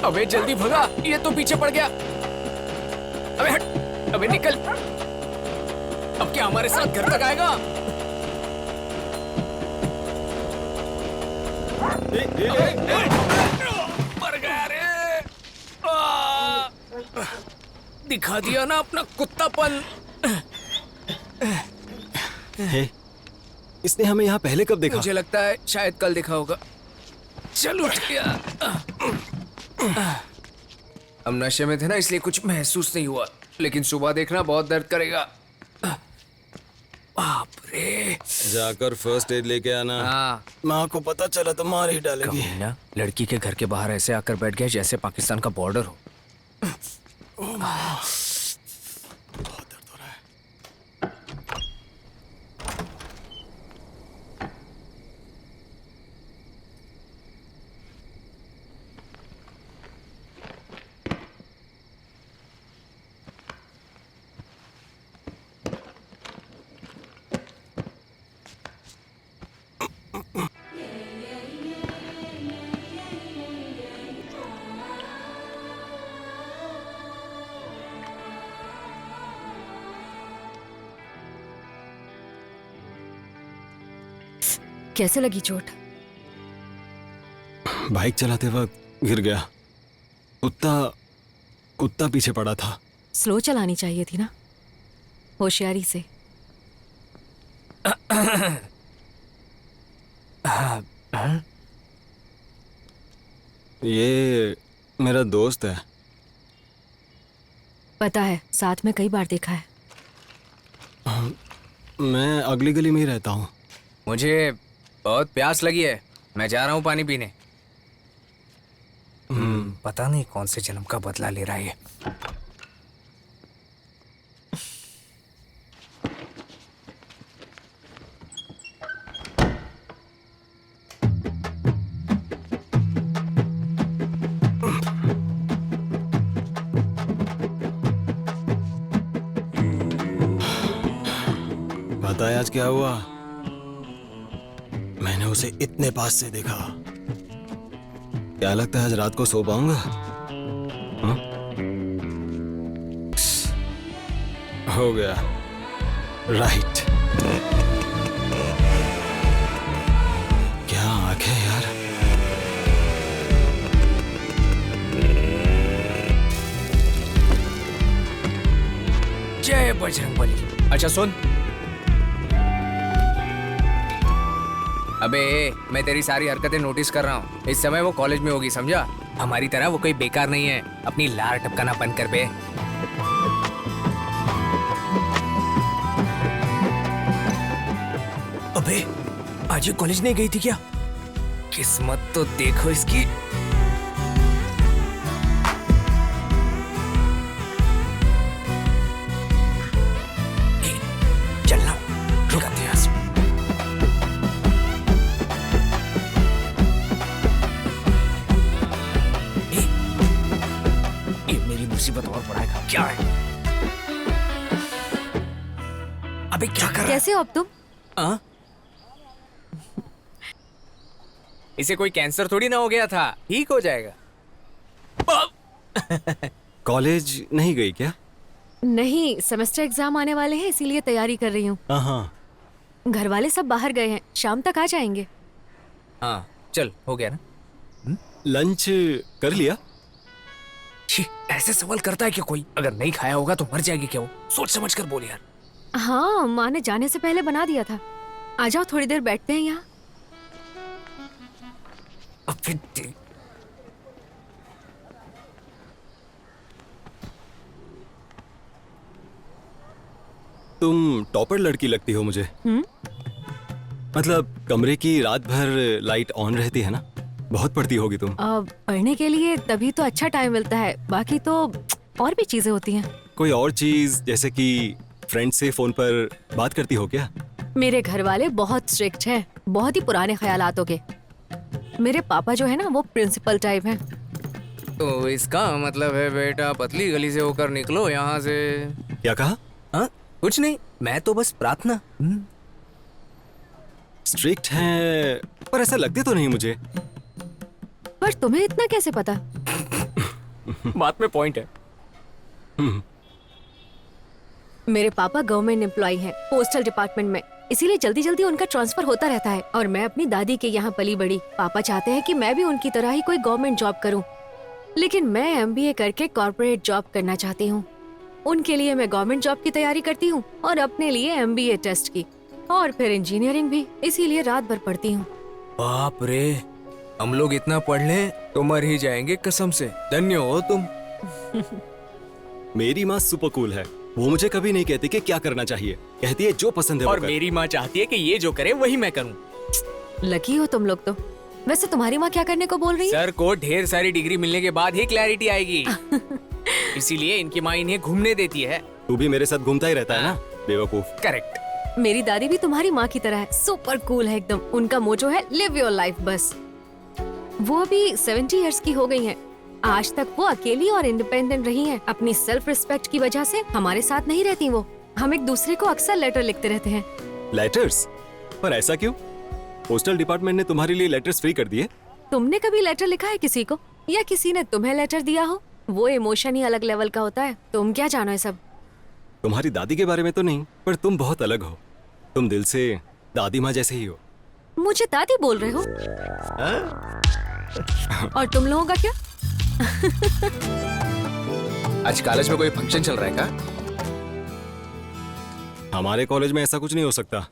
अबे जल्दी भगा, ये तो पीछे पड़ गया। अबे हट, अबे निकल। अब क्या हमारे साथ घर तक आएगा? मर गया रे। दिखा दिया ना अपना कुत्तापन। हे, इसने हमें यहाँ पहले कब देखा? मुझे लगता है शायद कल देखा होगा। चल उठ गया। हम नशे में थे ना, इसलिए कुछ महसूस नहीं हुआ, लेकिन सुबह देखना बहुत दर्द करेगा। बाप रे। जाकर फर्स्ट एड लेके आना। हाँ। माँ को पता चला तो मार ही डालेगी। ना लड़की के घर के बाहर ऐसे आकर बैठ गया जैसे पाकिस्तान का बॉर्डर हो। बहुत दर्द हो रहा है। कैसे लगी चोट? बाइक चलाते वक्त गिर गया। कुत्ता पीछे पड़ा था। स्लो चलानी चाहिए थी ना, होशियारी से। ये मेरा दोस्त है। पता है, साथ में कई बार देखा है। मैं अगली गली में ही रहता हूँ। मुझे बहुत प्यास लगी है, मैं जा रहा हूँ पानी पीने। पता नहीं कौन से जन्म का बदला ले रहा है ये। पता है आज क्या हुआ? मैंने उसे इतने पास से देखा। क्या लगता है आज रात को सो पाऊंगा? हाँ? हो गया। राइट। क्या आंखें यार। जय बजरंगबली। अच्छा सुन, अबे मैं तेरी सारी हरकतें नोटिस कर रहा हूँ। इस समय वो कॉलेज में होगी, समझा? हमारी तरह वो कोई बेकार नहीं है। अपनी लार टपकाना बंद कर बे। अबे आज ये कॉलेज नहीं गई थी क्या? किस्मत तो देखो इसकी। चलना, रुका थे यहाँ से। मुसीबत और बढ़ाएगा। क्या है? अबे क्या कर रहा है? कैसे हो अब तुम? इसे कोई कैंसर थोड़ी ना हो गया था, ठीक हो जाएगा। कॉलेज नहीं गई क्या? नहीं, सेमेस्टर एग्जाम आने वाले हैं, इसीलिए तैयारी कर रही हूँ। हाँ। घर वाले सब बाहर गए हैं, शाम तक आ जाएंगे। हाँ चल, हो गया ना? लंच कर लिया? ऐसे सवाल करता है क्या कोई? अगर नहीं खाया होगा तो मर जाएगी क्या वो? सोच समझ कर बोल यार। हाँ, माँ ने जाने से पहले बना दिया था। आ जाओ, थोड़ी देर बैठते हैं यहाँ। तुम टॉपर लड़की लगती हो मुझे। मतलब कमरे की रात भर लाइट ऑन रहती है ना? बहुत पढ़ती होगी तुम। पढ़ने के लिए तभी तो अच्छा टाइम मिलता है, बाकी तो और भी चीजें होती हैं। कोई और चीज, जैसे कि फ्रेंड से फोन पर बात करती हो क्या? मेरे घर वाले बहुत स्ट्रिक्ट हैं, बहुत ही पुराने ख्यालातों के। मेरे पापा जो है ना, वो प्रिंसिपल टाइप हैं। तो इसका मतलब है बेटा पतली गली से होकर निकलो यहाँ से। क्या कहा? हाँ कुछ नहीं, मैं तो बस प्रार्थना। स्ट्रिक्ट हैं, पर ऐसा लगते तो नहीं मुझे। पर तुम्हें इतना कैसे पता? बात में पॉइंट है। मेरे पापा गवर्नमेंट एम्प्लॉय हैं, पोस्टल डिपार्टमेंट में, इसीलिए जल्दी जल्दी उनका ट्रांसफर होता रहता है। और मैं अपनी दादी के यहाँ पली बड़ी। पापा चाहते हैं कि मैं भी उनकी तरह ही कोई गवर्नमेंट जॉब करूँ, लेकिन मैं MBA करके कॉर्पोरेट जॉब करना चाहती हूँ। उनके लिए मैं गवर्नमेंट जॉब की तैयारी करती हूँ और अपने लिए MBA टेस्ट की, और फिर इंजीनियरिंग भी, इसीलिए रात भर पढ़ती हूँ। बाप रे, हम लोग इतना पढ़ लें तो मर ही जाएंगे कसम से। धन्य हो तुम। मेरी माँ सुपर कूल है। वो मुझे कभी नहीं कहती कि क्या करना चाहिए, कहती है जो पसंद है वो और कर। मेरी माँ चाहती है कि ये जो करे वही मैं करूँ। लकी हो तुम लोग तो। वैसे तुम्हारी माँ क्या करने को बोल रही है? सर को ढेर सारी डिग्री मिलने के बाद ही क्लैरिटी आएगी। इसीलिए इनकी माँ इन्हें घूमने देती है। तू भी मेरे साथ घूमता ही रहता है ना, बेवकूफ। करेक्ट। मेरी दादी भी तुम्हारी माँ की तरह है, सुपर कूल है एकदम। उनका मोटो है लिव योर लाइफ बस। वो अभी 70 इयर्स की हो गई हैं। आज तक वो अकेली और इंडिपेंडेंट रही हैं। अपनी सेल्फ रिस्पेक्ट की वजह से हमारे साथ नहीं रहती वो। हम एक दूसरे को अक्सर लेटर लिखते रहते हैं। लेटर्स? पर ऐसा क्यों? पोस्टल डिपार्टमेंट ने तुम्हारे लिए लेटर्स फ्री कर दिए? तुमने कभी लेटर लिखा है किसी को, या किसी ने तुम्हें लेटर दिया हो? वो इमोशन ही अलग लेवल का होता है। तुम क्या जानो है सब। तुम्हारी दादी के बारे में तो नहीं, पर तुम बहुत अलग हो। तुम दिल से दादी माँ जैसे ही हो। मुझे दादी बोल रहे हो? और तुम लोगों का क्या? आज कॉलेज में कोई फंक्शन चल रहा है क्या? हमारे कॉलेज में ऐसा कुछ नहीं हो सकता।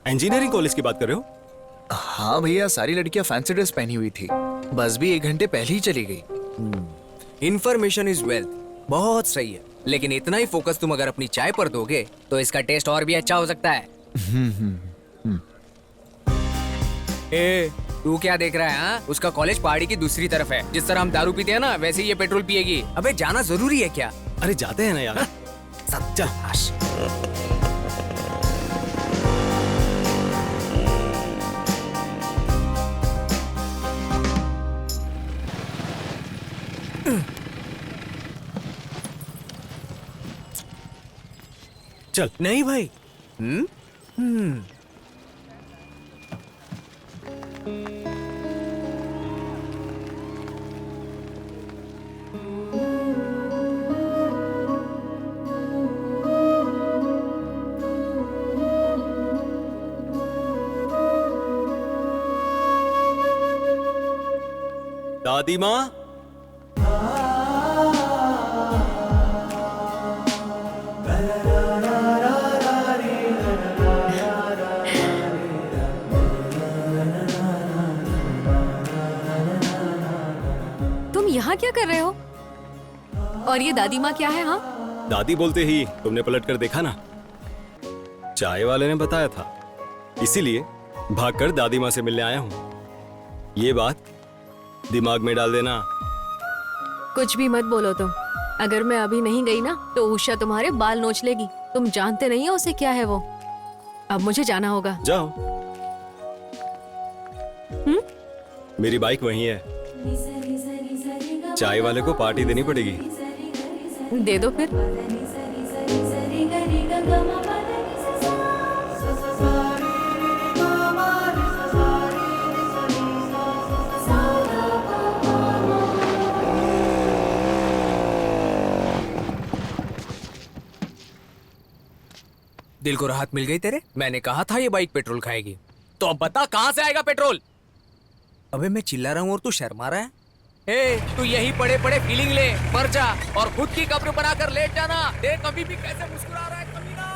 इंजीनियरिंग कॉलेज की बात कर रहे हो? हाँ भैया, सारी लड़कियां फैंसी ड्रेस पहनी हुई थी। बस भी 1 घंटे पहले ही चली गई। इन्फॉर्मेशन इज वेल्थ, बहुत सही है। लेकिन इतना ही फोकस तुम अगर अपनी चाय पर दोगे तो इसका टेस्ट और भी अच्छा हो सकता है। ए, तू क्या देख रहा है? हाँ? उसका कॉलेज पहाड़ी की दूसरी तरफ है। जिस तरह हम दारू पीते हैं ना, वैसे ही ये पेट्रोल पिएगी। अबे जाना जरूरी है क्या? अरे जाते हैं ना यार। सत्यानाश। चल। नहीं भाई। दादी माँ, तुम यहाँ क्या कर रहे हो? और ये दादी माँ क्या है? हाँ, दादी बोलते ही तुमने पलट कर देखा ना। चाय वाले ने बताया था, इसीलिए भागकर दादी माँ से मिलने आया हूँ। ये बात दिमाग में डाल देना। कुछ भी मत बोलो तुम। अगर मैं अभी नहीं गई ना तो उषा तुम्हारे बाल नोच लेगी। तुम जानते नहीं हो उसे क्या है वो। अब मुझे जाना होगा। जाओ। मेरी बाइक वहीं है। चाय वाले को पार्टी देनी पड़ेगी। दे दो फिर। दिल को राहत मिल गई तेरे? मैंने कहा था ये बाइक पेट्रोल खाएगी। तो अब बता कहां से आएगा पेट्रोल? अबे मैं चिल्ला रहा हूं और तू शर्मा रहा है। ए, तू यही पड़े पड़े फीलिंग ले, मर जा और खुद की कब्र बनाकर लेट जाना। देख कभी भी कैसे मुस्कुरा रहा है कमीना।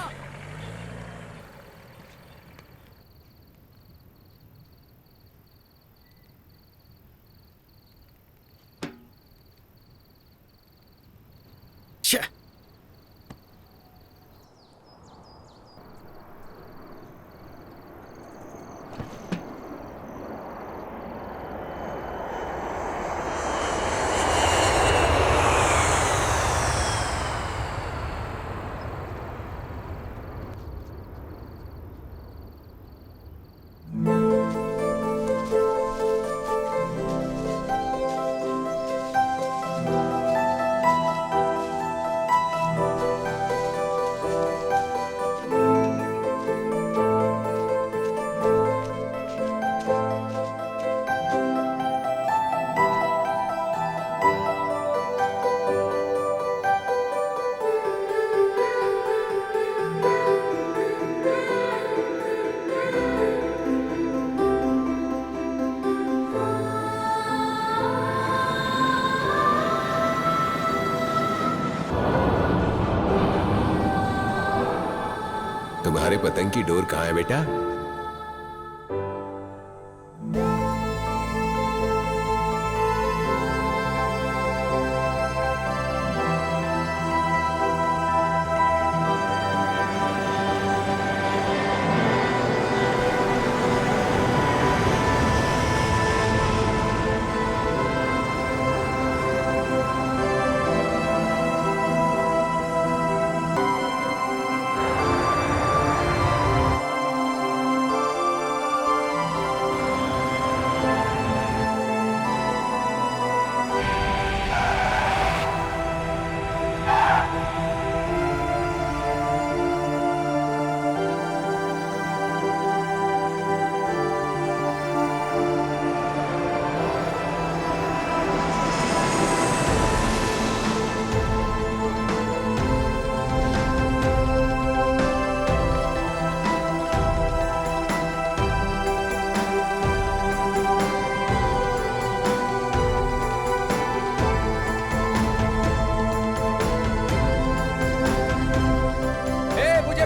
तुम्हारे पतंग की डोर कहाँ है बेटा?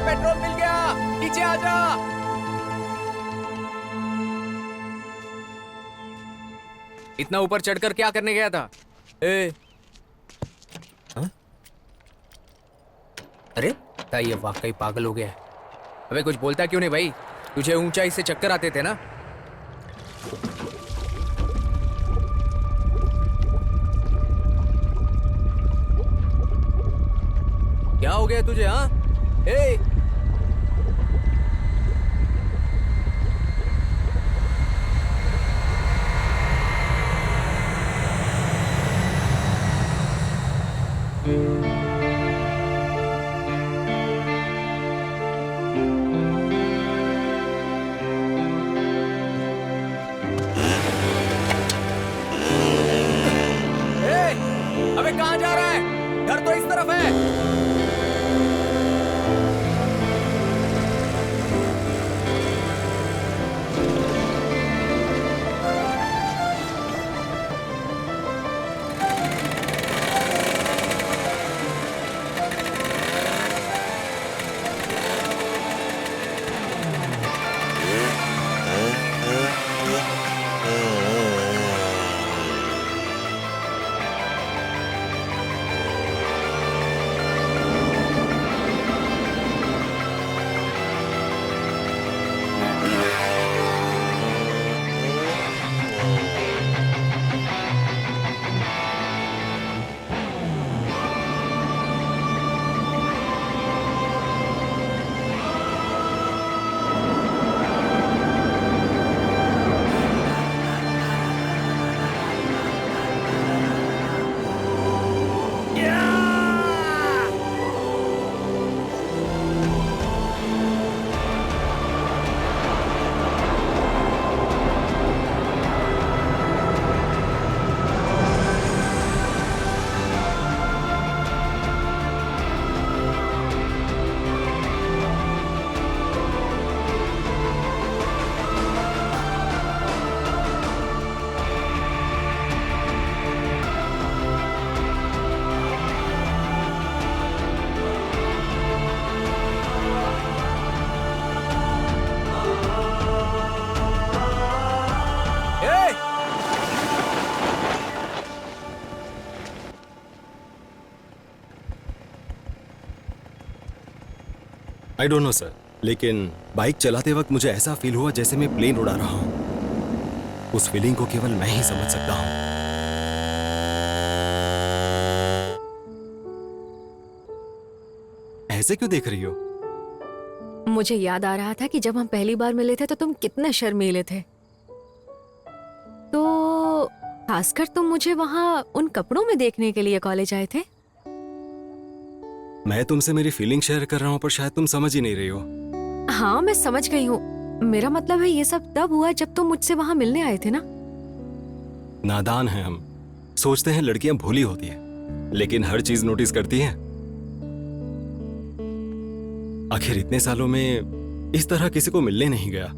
पेट्रोल मिल गया, नीचे आ जा। इतना ऊपर चढ़कर क्या करने गया था? हाँ? अरे ये वाकई पागल हो गया है। अबे कुछ बोलता क्यों नहीं भाई? तुझे ऊंचाई से चक्कर आते थे ना? क्या हो गया तुझे? हाँ अबे कहाँ जा रहा है? घर तो इस तरफ है। आई डोंट नो सर, लेकिन बाइक चलाते वक्त मुझे ऐसा फील हुआ जैसे मैं प्लेन उड़ा रहा हूं। उस फीलिंग को केवल मैं ही समझ सकता हूं। ऐसे क्यों देख रही हो? मुझे याद आ रहा था कि जब हम पहली बार मिले थे तो तुम कितने शर्मीले थे। तो खासकर तुम मुझे वहां उन कपड़ों में देखने के लिए कॉलेज आए थे। मैं तुमसे मेरी फीलिंग शेयर कर रहा हूं, पर शायद तुम समझ ही नहीं रही हो। हाँ मैं समझ गई हूँ। मेरा मतलब है ये सब तब हुआ जब तुम मुझसे वहां मिलने आए थे ना। नादान हैं हम, सोचते हैं लड़कियां भोली होती हैं, लेकिन हर चीज नोटिस करती हैं। आखिर इतने सालों में इस तरह किसी को मिलने नहीं गया,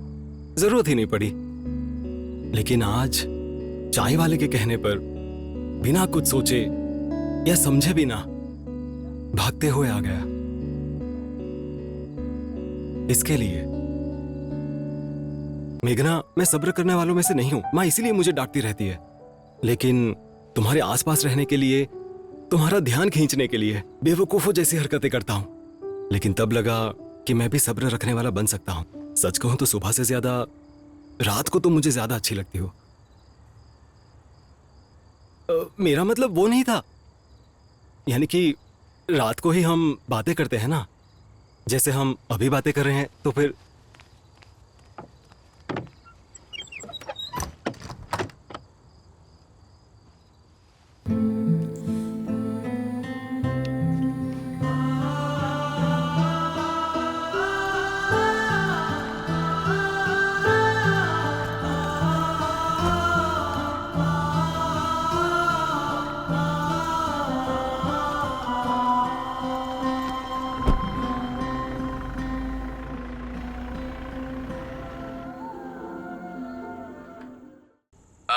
जरूरत ही नहीं पड़ी। लेकिन आज चाय वाले के कहने पर बिना कुछ सोचे या समझे भी ना भागते हुए आ गया। इसके लिए। मेघना, मैं सब्र करने वालों में से नहीं हूं, माँ इसीलिए मुझे डांटती रहती है। लेकिन तुम्हारे आसपास रहने के लिए, तुम्हारा ध्यान खींचने के लिए बेवकूफों जैसी हरकतें करता हूं। लेकिन तब लगा कि मैं भी सब्र रखने वाला बन सकता हूं। सच कहूं तो सुबह से ज्यादा रात को तुम मुझे ज्यादा अच्छी लगती हो। मेरा मतलब वो नहीं था, यानी कि रात को ही हम बातें करते हैं ना, जैसे हम अभी बातें कर रहे हैं। तो फिर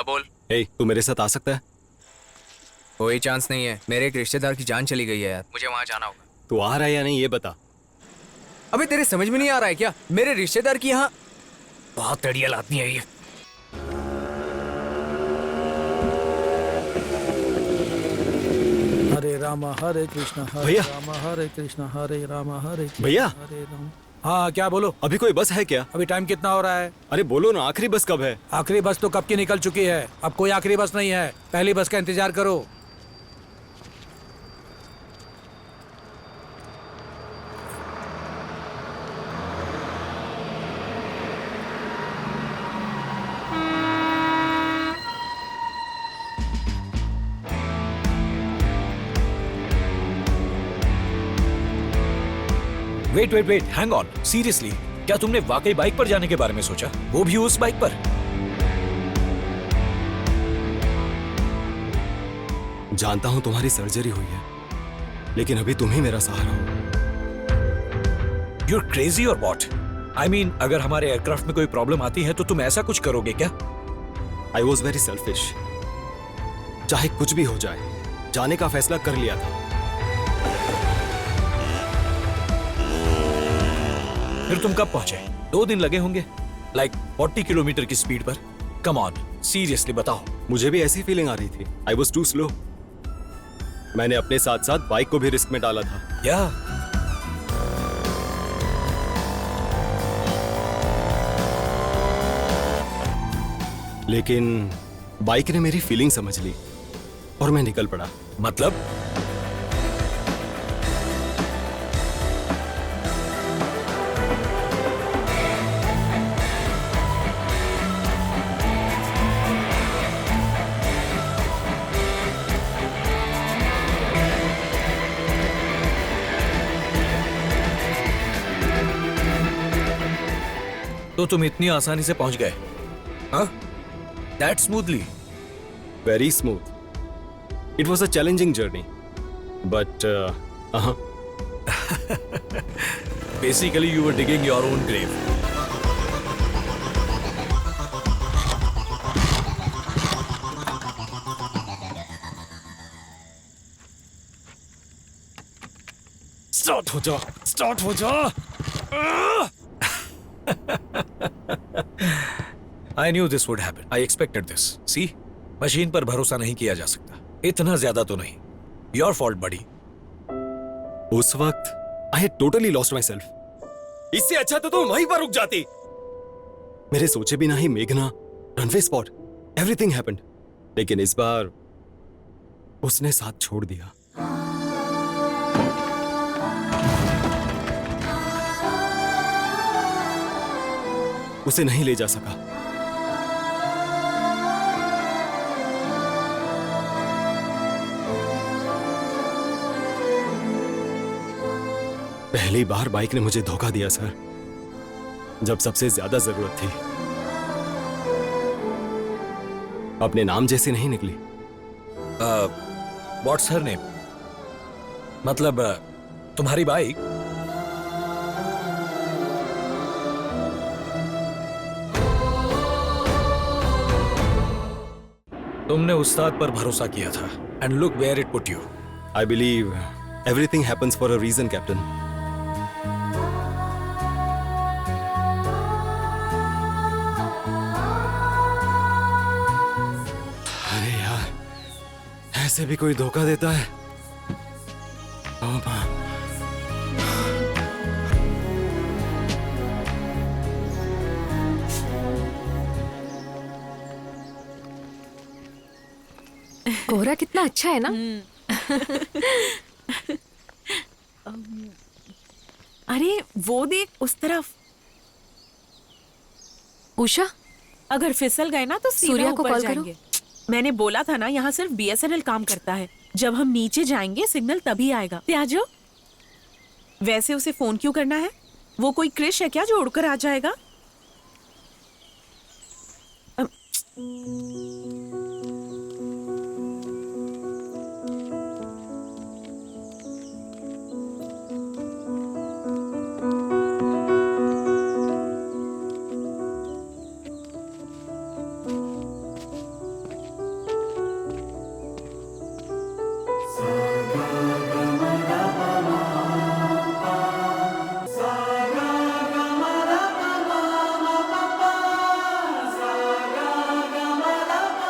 बोल। हे, तू मेरे साथ आ सकता है? कोई चांस नहीं है, मेरे एक रिश्तेदार की जान चली गई है यार, मुझे वहां जाना होगा। तू आ रहा है या नहीं ये बता। अबे तेरे समझ में नहीं आ रहा है क्या? मेरे रिश्तेदार की यहाँ बहुत तड़ियल आदमी है ये। हरे राम हरे कृष्ण हरे भैया। राम हरे कृष्ण हरे राम हरे कृष्ण भैया। हरे राम। हाँ क्या बोलो? अभी कोई बस है क्या? अभी टाइम कितना हो रहा है? अरे बोलो ना, आखिरी बस कब है? आखिरी बस तो कब की निकल चुकी है, अब कोई आखिरी बस नहीं है, पहली बस का इंतजार करो। Wait wait wait, hang on, seriously, क्या तुमने वाकई बाइक पर जाने के बारे में सोचा, वो भी उस बाइक पर? जानता हूं तुम्हारी सर्जरी हुई है, लेकिन अभी तुम ही मेरा सहारा हो। You're crazy or what? I mean, अगर हमारे एयरक्राफ्ट में कोई प्रॉब्लम आती है तो तुम ऐसा कुछ करोगे क्या? I was very selfish. चाहे कुछ भी हो जाए, जाने का फैसला कर लिया था। फिर तुम कब पहुंचे? 2 दिन लगे होंगे, लाइक 40 किलोमीटर की स्पीड पर। कम ऑन, सीरियसली बताओ। मुझे भी ऐसी फीलिंग आ रही थी। I was too slow. मैंने अपने साथ साथ बाइक को भी रिस्क में डाला था। या लेकिन बाइक ने मेरी फीलिंग समझ ली और मैं निकल पड़ा। मतलब? तो तुम इतनी आसानी से पहुंच गए? हाँ? That smoothly? Very smooth. It was a challenging journey, but Basically, you were digging your own grave. Start हो जा, start हो जा. I knew this would happen. I expected this. See, machine पर भरोसा नहीं किया जा सकता, इतना ज्यादा तो नहीं। Your fault, buddy. उस वक्त I had totally lost myself. इससे अच्छा तो तुम वहीं पर रुक जाती। मेरे सोचे बिना ही मेघना, रनवे स्पॉट, everything happened. लेकिन इस बार उसने साथ छोड़ दिया। उसे नहीं ले जा सका। पहली बार बाइक ने मुझे धोखा दिया सर, जब सबसे ज्यादा जरूरत थी। अपने नाम जैसी नहीं निकली। What's her name? मतलब तुम्हारी बाइक? तुमने उस्ताद पर भरोसा किया था, and look where it put you. I believe everything happens for a reason, Captain. ऐसे भी कोई धोखा देता है? ओ माँ। कोहरा कितना अच्छा है ना। अरे वो देख उस तरफ। उषा, अगर फिसल गए ना तो सीधा सूर्या को ऊपर कॉल करो। जाएंगे। मैंने बोला था ना, यहाँ सिर्फ BSNL काम करता है। जब हम नीचे जाएंगे सिग्नल तभी आएगा। त्याजो, वैसे उसे फोन क्यों करना है? वो कोई क्रिश है क्या जो उड़कर आ जाएगा?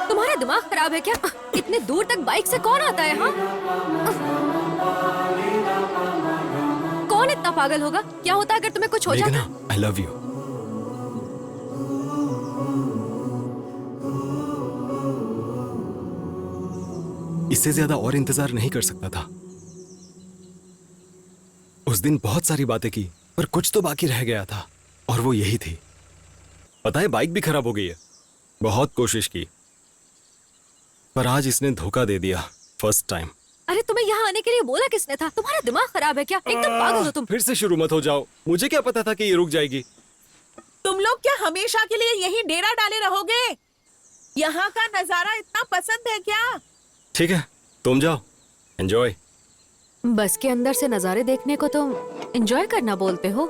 तुम्हारा दिमाग खराब है क्या? इतने दूर तक बाइक से कौन आता है? हाँ, कौन इतना पागल होगा? क्या होता अगर तुम्हें कुछ हो जाता? मेघना, I love you. इससे ज्यादा और इंतजार नहीं कर सकता था। उस दिन बहुत सारी बातें की, पर कुछ तो बाकी रह गया था, और वो यही थी। पता है, बाइक भी खराब हो गई है। बहुत कोशिश की, पर आज इसने धोखा दे दिया। First time. अरे तुम्हें यहाँ आने के लिए बोला किसने था? तुम्हारा दिमाग खराब है क्या? एकदम पागल हो तुम। फिर से शुरू मत हो जाओ। मुझे क्या पता था कि ये रुक जाएगी। तुम लोग क्या हमेशा के लिए यही डेरा डाले रहोगे? यहाँ का नजारा इतना पसंद है क्या? ठीक है, तुम जाओ, एंजॉय। बस के अंदर से नजारे देखने को तुम एंजॉय करना बोलते हो?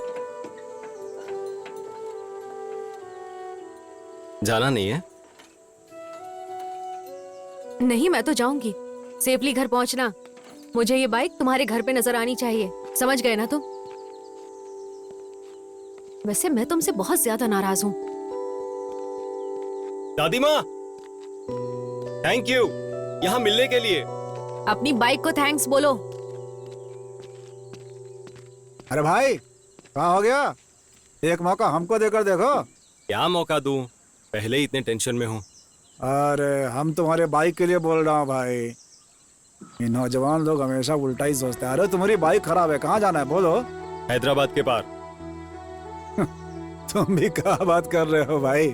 जाना नहीं है? नहीं, मैं तो जाऊंगी। सेफली घर पहुंचना। मुझे ये बाइक तुम्हारे घर पे नजर आनी चाहिए। समझ गए ना तुम? वैसे मैं तुमसे बहुत ज्यादा नाराज हूँ। दादी माँ, थैंक यू यहाँ मिलने के लिए। अपनी बाइक को थैंक्स बोलो। अरे भाई, क्या हो गया? एक मौका हमको देकर देखो। क्या मौका दूं? पहले ही इतने टेंशन में हूँ। अरे हम तुम्हारे बाइक के लिए बोल रहा हूँ भाई। ये नौजवान लोग हमेशा उल्टा ही सोचते हैं। अरे तुम्हारी बाइक खराब है, कहाँ जाना है बोलो? हैदराबाद के पार। तुम भी क्या बात कर रहे हो भाई?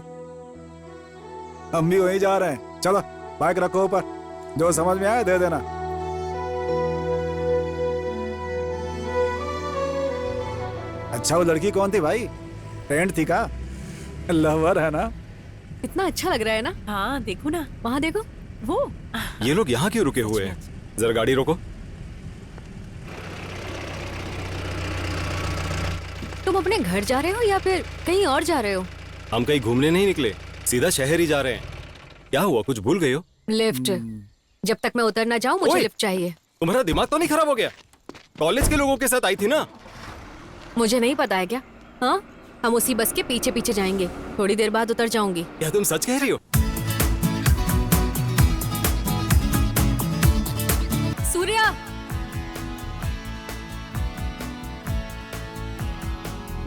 हम भी वहीं जा रहे हैं। चलो बाइक रखो ऊपर, जो समझ में आए दे देना। अच्छा, वो लड़की कौन थी भाई? फ्रेंड थी का? लवर है ना? इतना अच्छा लग रहा है ना? हाँ देखो ना, वहाँ देखो। वो ये लोग यहाँ क्यों रुके हुए हैं? जरा गाड़ी रोको। तुम अपने घर जा रहे हो या फिर कहीं और जा रहे हो? हम कहीं घूमने नहीं निकले, सीधा शहर ही जा रहे हैं। क्या हुआ, कुछ भूल गई हो? लिफ्ट। जब तक मैं उतर ना जाऊं मुझे लिफ्ट चाहिए। तुम्हारा दिमाग तो नहीं खराब हो गया? कॉलेज के लोगों के साथ आई थी ना? मुझे नहीं पता है क्या? हाँ, हम उसी बस के पीछे पीछे जाएंगे। थोड़ी देर बाद उतर जाऊंगी। क्या तुम सच कह रही हो? सूर्या,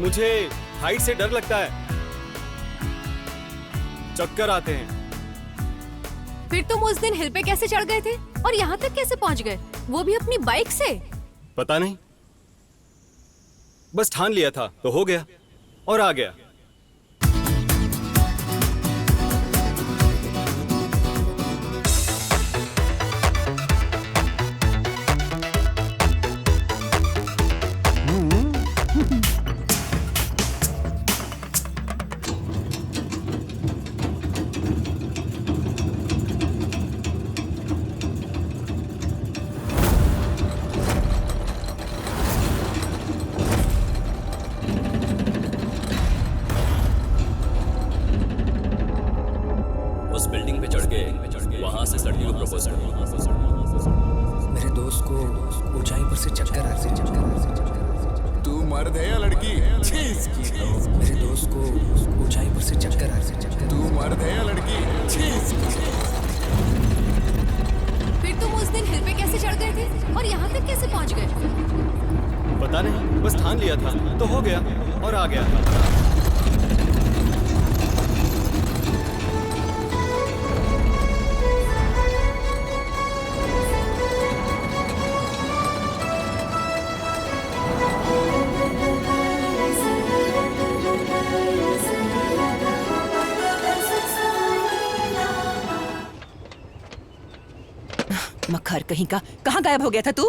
मुझे हाइट से डर लगता है, चक्कर आते हैं। फिर तुम उस दिन हिल पे कैसे चढ़ गए थे और यहाँ तक कैसे पहुँच गए, वो भी अपनी बाइक से? पता नहीं, बस ठान लिया था तो हो गया और आ गया। उस बिल्डिंग पे चढ़ के वहां से लड़की को प्रपोज कर। मेरे दोस्त को ऊंचाई पर से चक्कर आ रहे थे। तू मर्द है या लड़की? चीज की तो। मेरे दोस्त को ऊंचाई पर से चक्कर आ रहे थे। तू मर्द है या लड़की? चीज की तो। फिर तुम उस दिन हिल पे कैसे चढ़ गए थे और यहाँ तक कैसे पहुँच गए? पता नहीं, बस ठान लिया था तो हो गया और आ गया था। मक्खर कहीं का, कहाँ गायब हो गया था तू?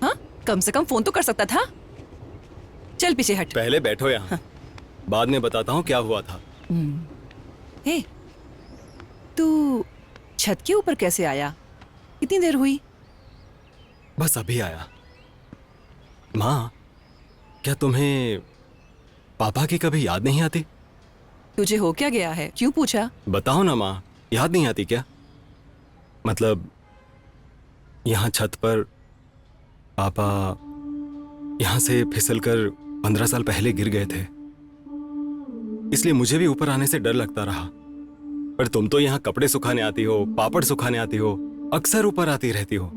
हाँ, कम से कम फोन तो कर सकता था। चल पीछे हट। पहले बैठो यहाँ, बाद में बताता हूँ क्या हुआ था। हे, तू छत के ऊपर कैसे आया? कितनी देर हुई? बस अभी आया। माँ, क्या तुम्हें पापा की कभी याद नहीं आती? तुझे हो क्या गया है? क्यों पूछा? बताओ ना माँ, याद नहीं आती क्या? मतलब यहाँ छत पर पापा यहाँ से फिसलकर 15 साल पहले गिर गए थे, इसलिए मुझे भी ऊपर आने से डर लगता रहा। पर तुम तो यहाँ कपड़े सुखाने आती हो, पापड़ सुखाने आती हो, अक्सर ऊपर आती रहती हो,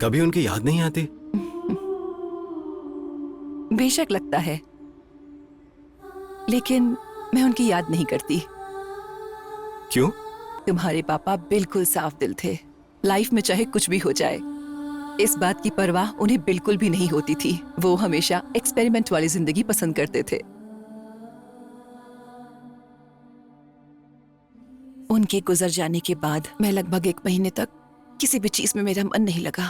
कभी उनकी याद नहीं आती? बेशक लगता है, लेकिन मैं उनकी याद नहीं करती। क्यों? तुम्हारे पापा बिल्कुल साफ दिल थे। लाइफ में चाहे कुछ भी हो जाए, इस बात की परवाह उन्हें बिल्कुल भी नहीं होती थी। वो हमेशा एक्सपेरिमेंट वाली जिंदगी पसंद करते थे। उनके गुजर जाने के बाद मैं लगभग 1 महीने तक किसी भी चीज में मेरा मन नहीं लगा।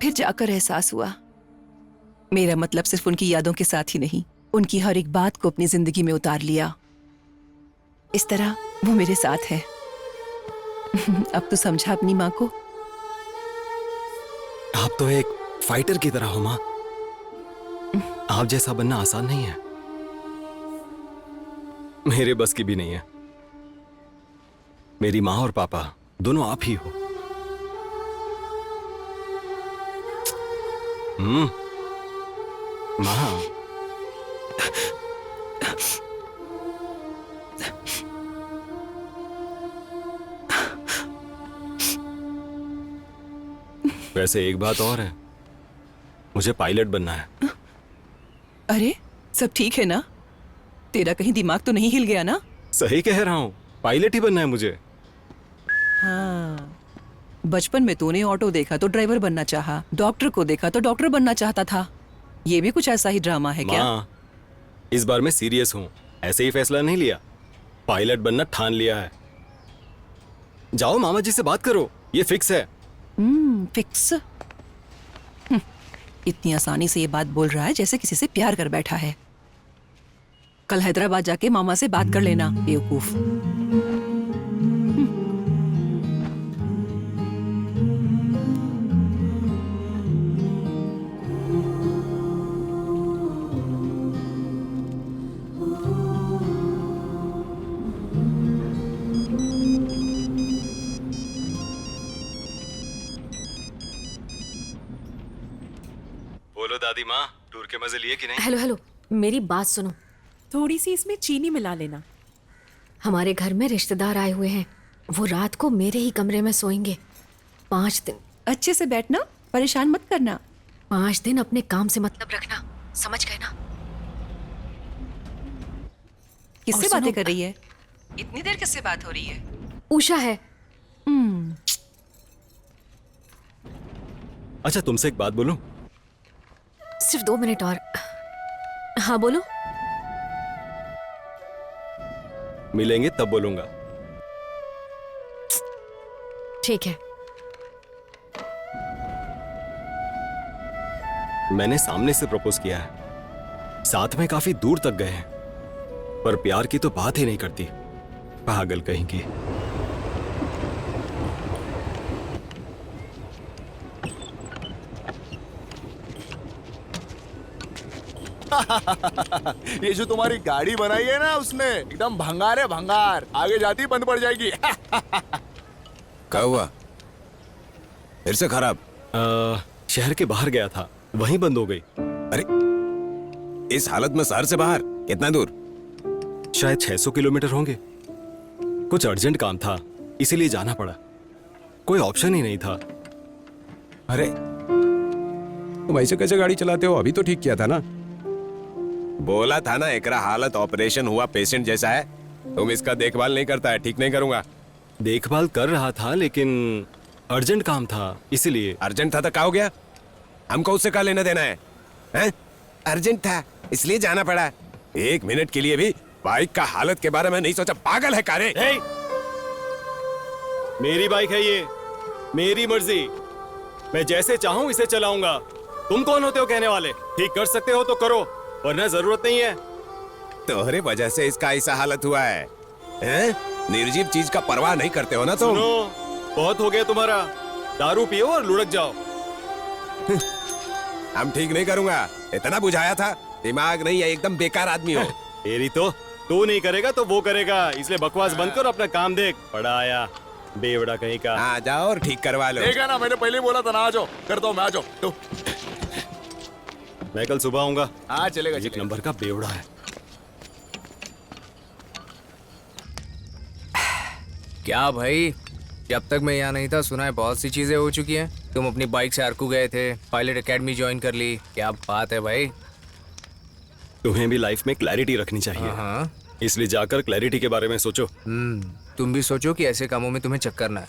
फिर जाकर एहसास हुआ, मेरा मतलब सिर्फ उनकी यादों के साथ ही नहीं, उनकी हर एक बात को अपनी जिंदगी में उतार लिया। इस तरह वो मेरे साथ है। अब तो समझा अपनी माँ को? आप तो एक फाइटर की तरह हो माँ। आप जैसा बनना आसान नहीं है, मेरे बस की भी नहीं है। मेरी माँ और पापा दोनों आप ही हो। माँ, वैसे एक बात और है, मुझे पायलट बनना है। अरे सब ठीक है ना? तेरा कहीं दिमाग तो नहीं हिल गया ना? सही कह रहा हूँ, पायलट ही बनना है मुझे। हाँ, बचपन में तूने ऑटो देखा तो ड्राइवर बनना चाहा, डॉक्टर को देखा तो डॉक्टर बनना चाहता था। ये भी कुछ ऐसा ही ड्रामा है क्या? माँ, इस बार मैं सीरियस हूँ, ऐसे ही फैसला नहीं लिया, पायलट बनना ठान लिया है। जाओ मामा जी से बात करो, ये फिक्स है। फिक्स? इतनी आसानी से ये बात बोल रहा है जैसे किसी से प्यार कर बैठा है। कल हैदराबाद जाके मामा से बात कर लेना, बेवकूफ। बोलो दादी माँ, टूर के मजे लिए कि नहीं? हेलो हेलो, मेरी बात सुनो। थोड़ी सी इसमें चीनी मिला लेना। हमारे घर में रिश्तेदार आए हुए हैं, वो रात को मेरे ही कमरे में सोएंगे 5 दिन। अच्छे से बैठना, परेशान मत करना। 5 दिन अपने काम से मतलब रखना, समझ गए ना? किससे बातें कर रही है? इतनी देर किससे बात हो रही है? उषा है। अच्छा, तुमसे एक बात बोलूं? सिर्फ 2 मिनट और। हाँ बोलो। मिलेंगे तब बोलूंगा। ठीक है। मैंने सामने से प्रपोज किया है, साथ में काफी दूर तक गए हैं, पर प्यार की तो बात ही नहीं करती, पागल कहीं की। ये जो तुम्हारी गाड़ी बनाई है ना, उसने एकदम भंगार है, भंगार। आगे जाती बंद पड़ जाएगी। क्या हुआ? फिर से खराब? शहर के बाहर गया था, वहीं बंद हो गई। अरे इस हालत में शहर से बाहर कितना दूर? शायद 600 किलोमीटर होंगे। कुछ अर्जेंट काम था, इसीलिए जाना पड़ा। कोई ऑप्शन ही नहीं था। अरे तुम ऐसे कैसे गाड़ी चलाते हो? अभी तो ठीक किया था ना। बोला था ना एकरा हालत ऑपरेशन हुआ पेशेंट जैसा है। तुम इसका देखभाल नहीं करता है, ठीक नहीं करूंगा। देखभाल कर रहा था लेकिन अर्जेंट काम था इसीलिए। अर्जेंट था तो क्या हो गया? हमको उससे क्या लेना देना है, हैं? अर्जेंट था इसलिए जाना पड़ा। 1 मिनट के लिए भी बाइक का हालत के बारे में नहीं सोचा? पागल है कारे? मेरी बाइक है ये, मेरी मर्जी। मैं जैसे चाहूं इसे चलाऊंगा। तुम कौन होते हो कहने वाले? ठीक कर सकते हो तो करो, वरना जरूरत नहीं है। तोहरे वजह से इसका ऐसा हालत हुआ है, हैं? निर्जीव चीज का परवाह नहीं करते हो ना तुम। सुनो, बहुत हो गया तुम्हारा। दारू पियो और लुढ़क जाओ। हम ठीक नहीं करूंगा, इतना बुझाया था। दिमाग नहीं है, एकदम बेकार आदमी हो। तेरी तो तू नहीं करेगा तो वो करेगा, इसलिए बकवास बंद कर, अपना काम देख। पड़ा आया बेवड़ा कहीं का। आ जाओ और ठीक करवा लो। देखा ना, मैंने पहले ही बोला था ना, आ जाओ। करता हूँ मैं, आ जाओ तो। मैं कल सुबह आऊंगा। हाँ चलेगा। एक नंबर का बेवड़ा है। क्या भाई, जब तक मैं यहाँ नहीं था सुना है बहुत सी चीजें हो चुकी हैं। तुम अपनी बाइक से अरकू गए थे, पायलट एकेडमी ज्वाइन कर ली। क्या बात है भाई। तुम्हें भी लाइफ में क्लैरिटी रखनी चाहिए। हाँ, इसलिए जाकर क्लैरिटी के बारे में सोचो। तुम भी सोचो कि ऐसे कामों में तुम्हें चक्कर ना है।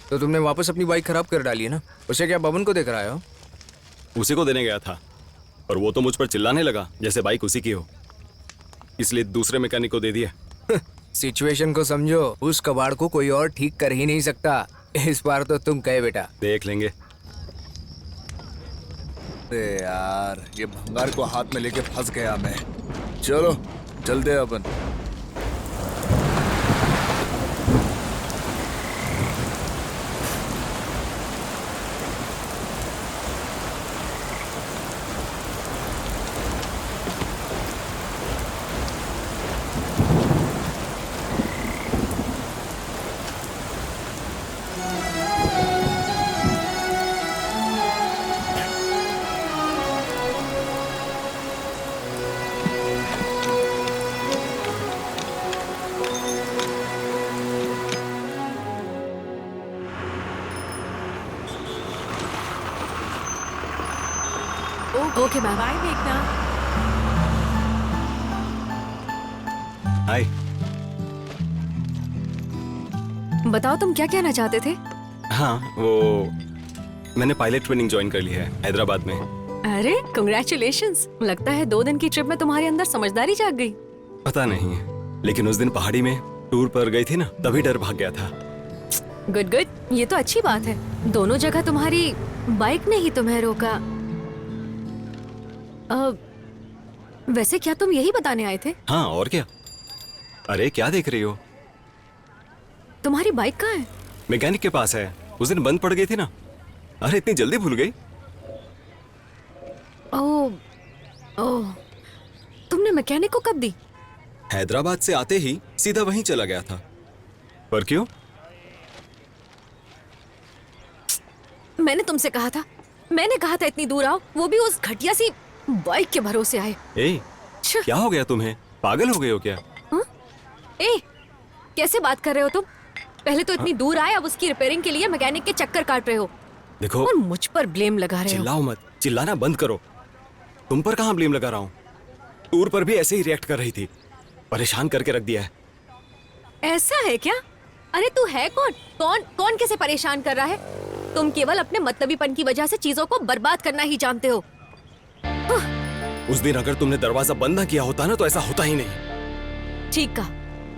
तो तुमने वापस अपनी बाइक खराब कर डाली है ना। उसे क्या बबन को देख रहा हो? उसी को देने गया था और वो तो मुझ पर चिल्लाने लगा जैसे बाइक उसी की हो, इसलिए दूसरे मैकेनिक को दे दिया। सिचुएशन को समझो, उस कबाड़ को कोई और ठीक कर ही नहीं सकता। इस बार तो तुम कहे बेटा। देख लेंगे। अरे यार, ये भंगार को हाथ में लेके फंस गया मैं। चलो चलते हैं अपन। Okay ma'am. बाय मेघना। हाय। बताओ तुम क्या कहना चाहते थे? हाँ, वो मैंने पायलट ट्रेनिंग ज्वाइन कर ली है हैदराबाद में। अरे कंग्रेचुलेशंस। लगता है 2 दिन की ट्रिप में तुम्हारे अंदर समझदारी जाग गई। पता नहीं, लेकिन उस दिन पहाड़ी में टूर पर गई थी ना, तभी डर भाग गया था। गुड गुड, ये तो अच्छी बात है। दोनों जगह तुम्हारी बाइक ने ही तुम्हें रोका। वैसे क्या तुम यही बताने आए थे? हाँ, और क्या। अरे क्या देख रही हो? तुम्हारी बाइक कहाँ है? मैकेनिक के पास है, उस दिन बंद पड़ गई थी ना। अरे इतनी जल्दी भूल गई? ओह, तुमने मैकेनिक को कब दी? हैदराबाद से आते ही सीधा वहीं चला गया था। पर क्यों? मैंने तुमसे कहा था, इतनी दूर आओ, वो भी उस घटिया सी बाइक के भरोसे आए। ए, क्या हो गया तुम्हें? पागल हो गए हो क्या? ए, कैसे बात कर रहे हो तुम? पहले तो इतनी दूर आए, अब उसकी रिपेयरिंग के लिए मैकेनिक के चक्कर काट रहे हो। देखो, और मुझ पर ब्लेम लगा रहे हो। चिल्लाओ मत, चिल्लाना बंद करो। तुम पर कहाँ ब्लेम लगा रहा हूँ? टूर पर भी ऐसे ही रिएक्ट कर रही थी, परेशान करके रख दिया है। ऐसा है क्या? अरे तू है कौन कैसे परेशान कर रहा है? तुम केवल अपने मतलबीपन की वजह से चीजों को बर्बाद करना ही जानते हो। उस दिन अगर तुमने दरवाजा बंद ना किया होता ना, तो ऐसा होता ही नहीं। ठीक कहा,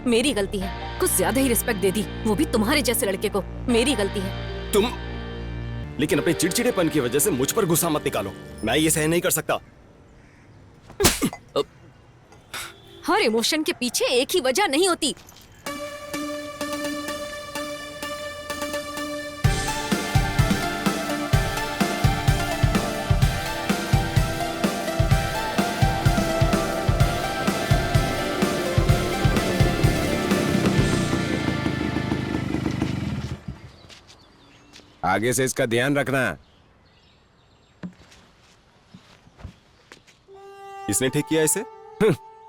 मेरी गलती है। कुछ ज्यादा ही रिस्पेक्ट दे दी, वो भी तुम्हारे जैसे लड़के को। मेरी गलती है। तुम लेकिन अपने चिड़चिड़ेपन की वजह से मुझ पर गुस्सा मत निकालो। मैं ये सहन नहीं कर सकता। हर इमोशन के पीछे एक ही वजह नहीं होती। आगे से इसका ध्यान रखना। इसने ठीक किया इसे?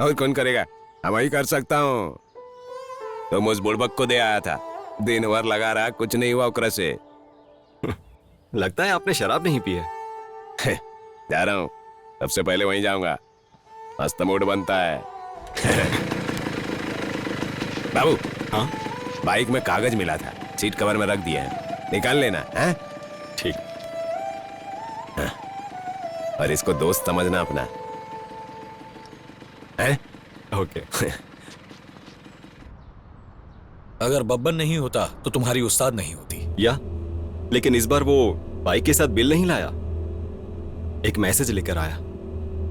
और कौन करेगा? हम ही कर सकता हूँ। तुम उस बुड़बक को दे आया था, दिन भर लगा रहा, कुछ नहीं हुआ ओकरा से। लगता है आपने शराब नहीं पी है। जा रहा हूँ, सबसे पहले वहीं जाऊंगा। मस्त मूड बनता है। बाबू, हाँ बाइक में कागज मिला था, सीट कवर में रख दिया है, निकाल लेना है। ठीक। हाँ। और इसको दोस्त समझना अपना है। ओके। अगर बब्बन नहीं होता तो तुम्हारी उस्ताद नहीं होती। या लेकिन इस बार वो बाइक के साथ बिल नहीं लाया, एक मैसेज लेकर आया।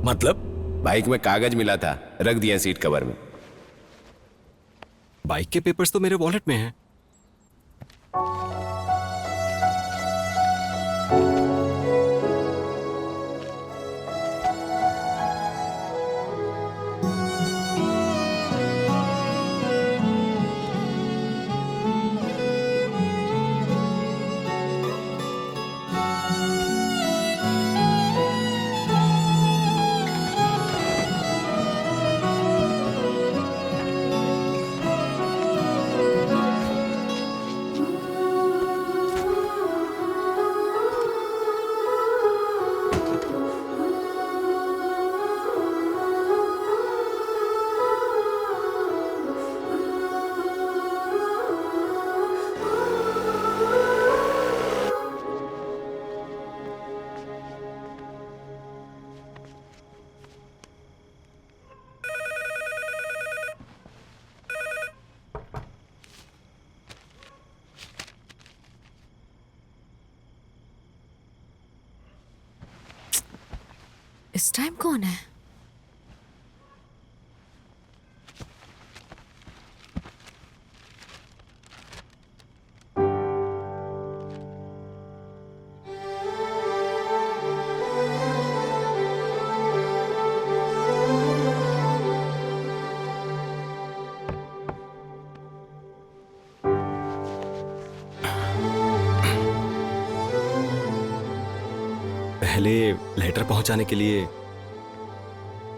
मतलब? बाइक में कागज मिला था, रख दिया सीट कवर में। बाइक के पेपर्स तो मेरे वॉलेट में हैं। इस टाइम कौन है? पहले लेटर पहुंचाने के लिए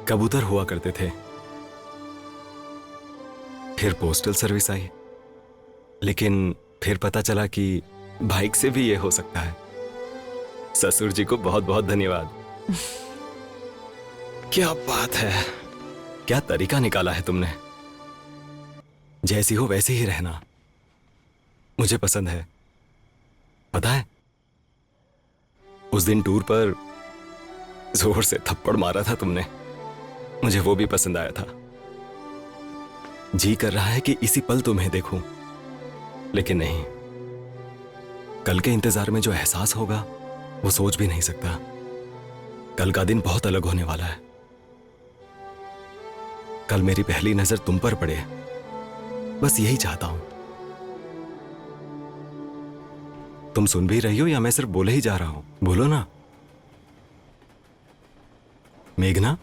कबूतर हुआ करते थे, फिर पोस्टल सर्विस आई, लेकिन फिर पता चला कि बाइक से भी ये हो सकता है। ससुर जी को बहुत बहुत धन्यवाद। क्या बात है, क्या तरीका निकाला है तुमने। जैसी हो वैसे ही रहना मुझे पसंद है। पता है, उस दिन टूर पर जोर से थप्पड़ मारा था तुमने, मुझे वो भी पसंद आया था। जी कर रहा है कि इसी पल तुम्हें देखूं, लेकिन नहीं, कल के इंतजार में जो एहसास होगा वो सोच भी नहीं सकता। कल का दिन बहुत अलग होने वाला है। कल मेरी पहली नजर तुम पर पड़े, बस यही चाहता हूं। तुम सुन भी रही हो या मैं सिर्फ बोले ही जा रहा हूं? बोलो ना मेघना।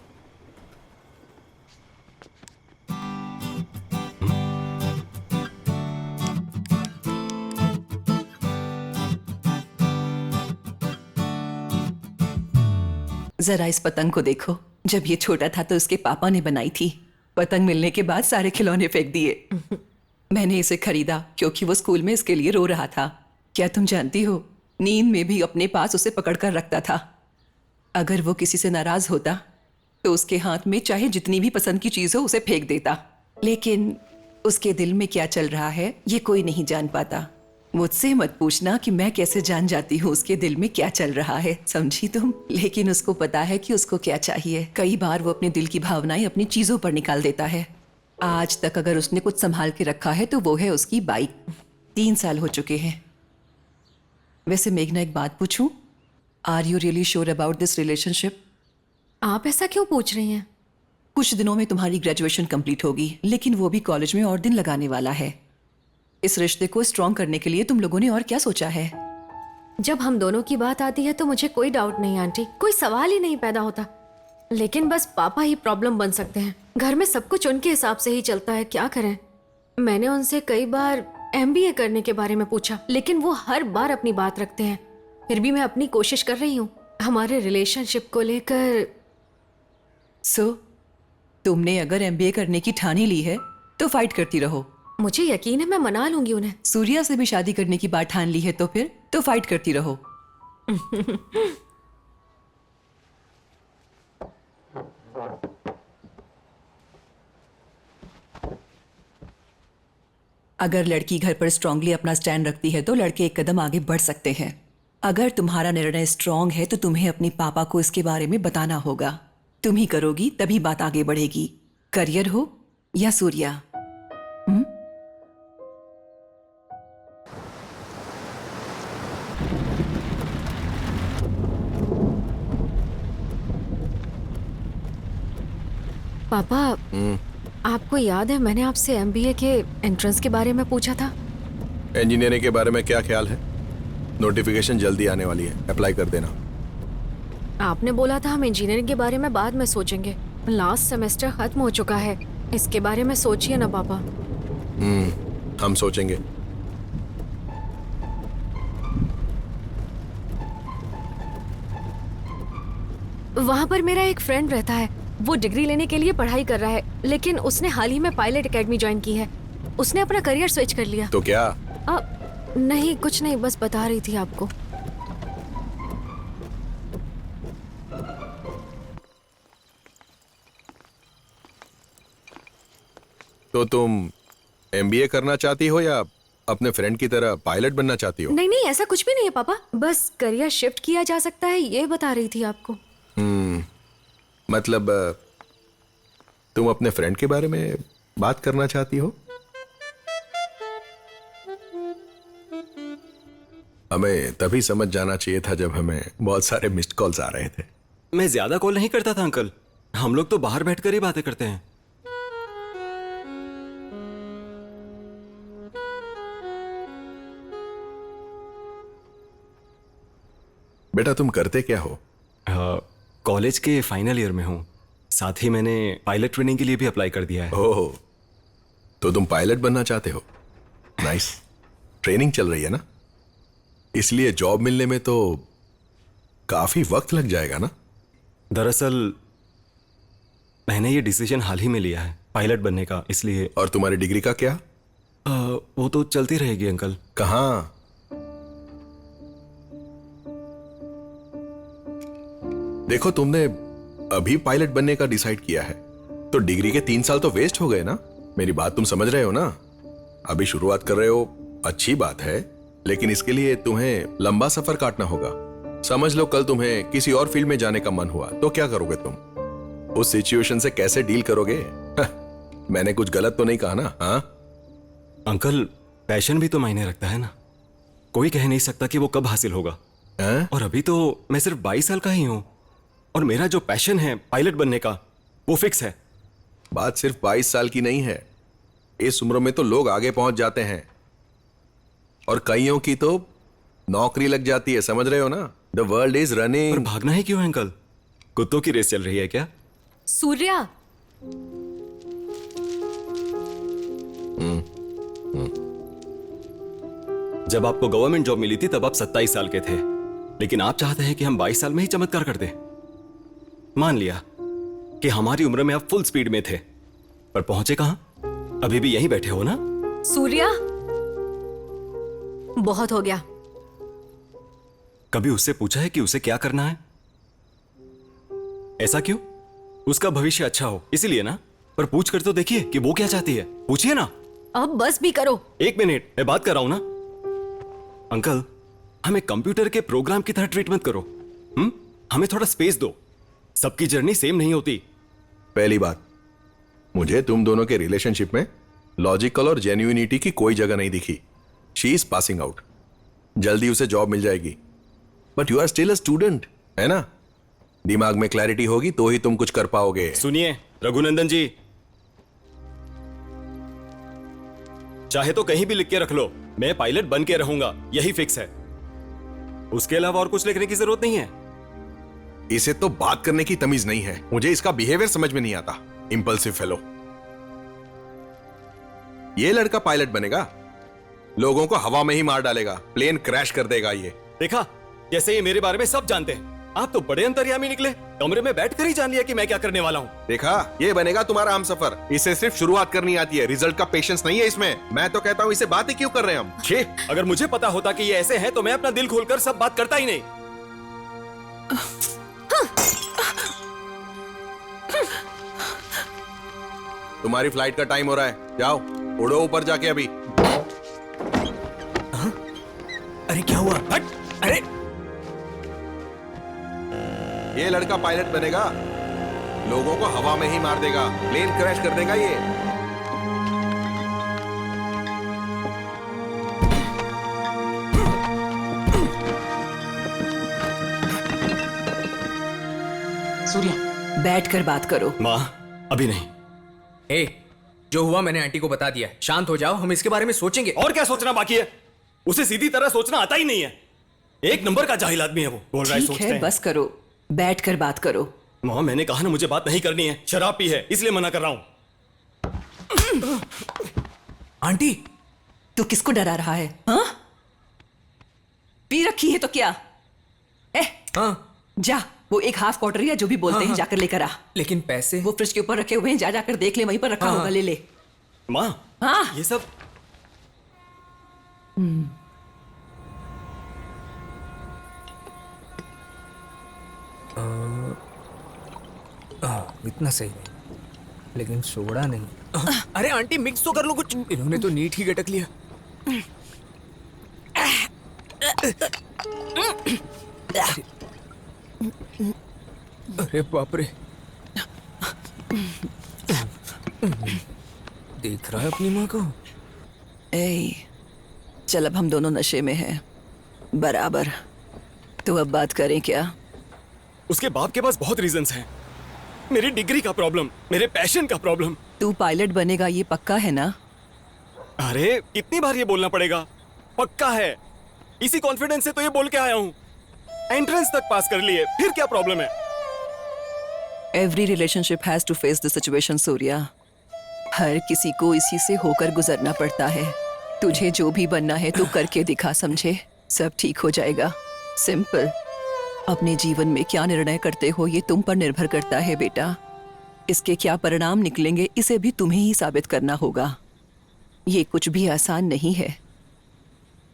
जरा इस पतंग को देखो। जब ये छोटा था तो उसके पापा ने बनाई थी। पतंग मिलने के बाद सारे खिलौने फेंक दिए। मैंने इसे खरीदा क्योंकि वो स्कूल में इसके लिए रो रहा था। क्या तुम जानती हो, नींद में भी अपने पास उसे पकड़कर रखता था। अगर वो किसी से नाराज होता तो उसके हाथ में चाहे जितनी भी पसंद की चीज हो उसे फेंक देता। लेकिन उसके दिल में क्या चल रहा है ये कोई नहीं जान पाता। मुझसे मत पूछना कि मैं कैसे जान जाती हूँ उसके दिल में क्या चल रहा है, समझी तुम? लेकिन उसको पता है कि उसको क्या चाहिए। कई बार वो अपने दिल की भावनाएं अपनी चीजों पर निकाल देता है। आज तक अगर उसने कुछ संभाल के रखा है तो वो है उसकी बाइक। 3 साल हो चुके हैं। वैसे मेघना, एक बात पूछूं? Are you really sure about this relationship? आप ऐसा क्यों पूछ रही हैं? कुछ दिनों में तुम्हारी ग्रेजुएशन कंप्लीट होगी, लेकिन वो भी कॉलेज में और दिन लगाने वाला है। इस रिश्ते को स्ट्रॉन्ग करने के लिए तुम लोगों ने और क्या सोचा है? जब हम दोनों की बात आती है तो मुझे कोई डाउट नहीं आंटी, कोई सवाल ही नहीं पैदा होता। लेकिन बस पापा ही प्रॉब्लम बन सकते हैं। घर में सब कुछ उनके हिसाब से ही चलता है, क्या करें। मैंने उनसे कई बार MBA करने के बारे में पूछा, लेकिन वो हर बार अपनी बात रखते हैं। फिर भी मैं अपनी कोशिश कर रही हूँ हमारे रिलेशनशिप को लेकर। तुमने अगर MBA करने की ठानी ली है तो फाइट करती रहो। मुझे यकीन है मैं मना लूंगी उन्हें। सूर्या से भी शादी करने की बात ठान ली है तो फिर तो फाइट करती रहो। अगर लड़की घर पर स्ट्रांगली अपना स्टैंड रखती है तो लड़के एक कदम आगे बढ़ सकते हैं। अगर तुम्हारा निर्णय स्ट्रांग है तो तुम्हें अपने पापा को इसके बारे में बताना होगा। तुम ही करोगी तभी बात आगे बढ़ेगी, करियर हो या सूर्या। पापा, आपको याद है मैंने आपसे एमबीए के एंट्रेंस के बारे में पूछा था? इंजीनियरिंग के बारे में क्या ख्याल है? नोटिफिकेशन जल्दी आने वाली है, अप्लाई कर देना। आपने बोला था हम इंजीनियरिंग के बारे में बाद में सोचेंगे। लास्ट सेमेस्टर खत्म हो चुका है, इसके बारे में सोचिए ना पापा। हम सोचेंगे। वहाँ पर मेरा एक फ्रेंड रहता है, वो डिग्री लेने के लिए पढ़ाई कर रहा है, लेकिन उसने हाल ही में पायलट एकेडमी ज्वाइन की है। उसने अपना करियर स्विच कर लिया। तो क्या? नहीं, कुछ नहीं, बस बता रही थी आपको। तो तुम एमबीए करना चाहती हो या अपने फ्रेंड की तरह पायलट बनना चाहती हो? नहीं नहीं, ऐसा कुछ भी नहीं है पापा, बस करियर शिफ्ट किया जा सकता है ये बता रही थी आपको। मतलब तुम अपने फ्रेंड के बारे में बात करना चाहती हो? हमें तभी समझ जाना चाहिए था जब हमें बहुत सारे मिस्ड कॉल्स आ रहे थे। मैं ज्यादा कॉल नहीं करता था अंकल, हम लोग तो बाहर बैठकर ही बातें करते हैं। बेटा तुम करते क्या हो? कॉलेज के फाइनल ईयर में हूँ, साथ ही मैंने पायलट ट्रेनिंग के लिए भी अप्लाई कर दिया है। ओह, तो तुम पायलट बनना चाहते हो? नाइस। ट्रेनिंग चल रही है ना, इसलिए जॉब मिलने में तो काफी वक्त लग जाएगा ना? दरअसल मैंने ये डिसीजन हाल ही में लिया है पायलट बनने का, इसलिए। और तुम्हारी डिग्री का क्या? वो तो चलती रहेगी अंकल। कहाँ? देखो, तुमने अभी पायलट बनने का डिसाइड किया है तो डिग्री के 3 साल तो वेस्ट हो गए ना। मेरी बात तुम समझ रहे हो ना? अभी शुरुआत कर रहे हो, अच्छी बात है, लेकिन इसके लिए तुम्हें लंबा सफर काटना होगा। समझ लो कल तुम्हें किसी और फील्ड में जाने का मन हुआ तो क्या करोगे तुम? उस सिचुएशन से कैसे डील करोगे? मैंने कुछ गलत तो नहीं कहा ना? हाँ अंकल, पैशन भी तो मायने रखता है ना, कोई कह नहीं सकता कि वो कब हासिल होगा। और अभी तो मैं सिर्फ 22 साल का ही हूं और मेरा जो पैशन है पायलट बनने का वो फिक्स है। बात सिर्फ 22 साल की नहीं है, इस उम्र में तो लोग आगे पहुंच जाते हैं और कईयों की तो नौकरी लग जाती है, समझ रहे हो ना? The world is running. पर भागना ही क्यों है अंकल? कुत्तों की रेस चल रही है क्या? सूर्या, जब आपको गवर्नमेंट जॉब मिली थी तब आप 27 साल के थे, लेकिन आप चाहते हैं कि हम 22 साल में ही चमत्कार कर दें। मान लिया कि हमारी उम्र में आप फुल स्पीड में थे, पर पहुंचे कहां? अभी भी यहीं बैठे हो ना? सूर्या, बहुत हो गया। कभी उससे पूछा है कि उसे क्या करना है? ऐसा क्यों? उसका भविष्य अच्छा हो इसीलिए ना? पर पूछ कर तो देखिए कि वो क्या चाहती है, पूछिए ना। अब बस भी करो। 1 मिनट, मैं बात कर रहा हूं ना। अंकल, हमें कंप्यूटर के प्रोग्राम की तरह ट्रीट मत करो। हमें थोड़ा स्पेस दो, सबकी जर्नी सेम नहीं होती। पहली बात, मुझे तुम दोनों के रिलेशनशिप में लॉजिकल और जेन्युइनिटी की कोई जगह नहीं दिखी। शी इज पासिंग आउट, जल्दी उसे जॉब मिल जाएगी, but you are still a student, है ना? दिमाग में क्लैरिटी होगी तो ही तुम कुछ कर पाओगे। सुनिए रघुनंदन जी, चाहे तो कहीं भी लिख के रख लो, मैं पायलट बन के रहूंगा, यही फिक्स है। उसके अलावा और कुछ लिखने की जरूरत नहीं है। इसे तो बात करने की तमीज नहीं है, मुझे इसका बिहेवियर समझ में नहीं आता। Impulsive fellow. ये लड़का पायलट बनेगा, लोगों को हवा में ही मार डालेगा, प्लेन क्रैश कर देगा। ये देखा कैसे ये मेरे बारे में सब जानते हैं। आप तो बड़े अंतर्यामी निकले, कमरे में बैठकर ही जान लिया कि मैं क्या करने वाला हूँ। देखा, ये बनेगा तुम्हारा हमसफर। इसे सिर्फ शुरुआत करनी आती है, रिजल्ट का पेशेंस नहीं है इसमें। मैं तो कहता हूँ इसे बात ही क्यों कर रहे हैं हम? अगर मुझे पता होता कि ये ऐसे हैं तो मैं अपना दिल खोलकर सब बात करता ही नहीं। तुम्हारी फ्लाइट का टाइम हो रहा है, जाओ उड़ो ऊपर जाके अभी। अरे क्या हुआ? हट! अरे ये लड़का पायलट बनेगा, लोगों को हवा में ही मार देगा, प्लेन क्रैश कर देगा ये। सूर्या, बैठ कर बात करो। माँ, अभी नहीं। ए, जो हुआ मैंने आंटी को बता दिया। शांत हो जाओ, हम इसके बारे में सोचेंगे। और क्या सोचना बाकी है? उसे सीधी तरह सोचना आता ही नहीं है। एक नंबर का जाहिल आदमी है वो। बोल रहा है ठीक सोचते है, हैं। बस करो, बैठ कर बात करो। माँ, मैंने कहा ना मुझे बात नहीं करनी है। शराब पी है इसलिए मना कर रहा हूँ। आंटी, तू किसको डरा रहा है? हाँ? पी रखी है तो क्या? हाँ। जा, वो एक हाफ क्वार्टर या जो भी बोलते हैं जाकर लेकर आ। लेकिन पैसे? वो फ्रिज के ऊपर रखे हुए हैं, जा जाकर देख ले, वहीं पर रखा होगा, ले ले। माँ, हाँ, ये सब इतना सही नहीं, लेकिन सोडा नहीं। अरे आंटी, मिक्स तो कर लो कुछ। इन्होंने तो नीट ही गटक लिया। अरे बाप रे, देख रहा है अपनी माँ को। ए, चल अब हम दोनों नशे में हैं, बराबर। तो अब बात करें क्या? उसके बाप के पास बहुत रीजंस हैं। मेरी डिग्री का प्रॉब्लम, मेरे पैशन का प्रॉब्लम। तू पायलट बनेगा ये पक्का है ना? अरे कितनी बार ये बोलना पड़ेगा? पक्का है। इसी कॉन्फिडेंस से तो ये बोल के आया हूँ। एंट्रेंस तक पास कर लिए, फिर क्या प्रॉब्लम है? Every relationship has to face the situation Surya. हर किसी को इसी से होकर गुजरना पड़ता है। तुझे जो भी बनना है तू करके दिखा, समझे? सब ठीक हो जाएगा। सिंपल। अपने जीवन में क्या निर्णय करते हो ये तुम पर निर्भर करता है बेटा। इसके क्या परिणाम निकलेंगे इसे भी तुम्हें ही साबित करना होगा। ये कुछ भी आसान नहीं है।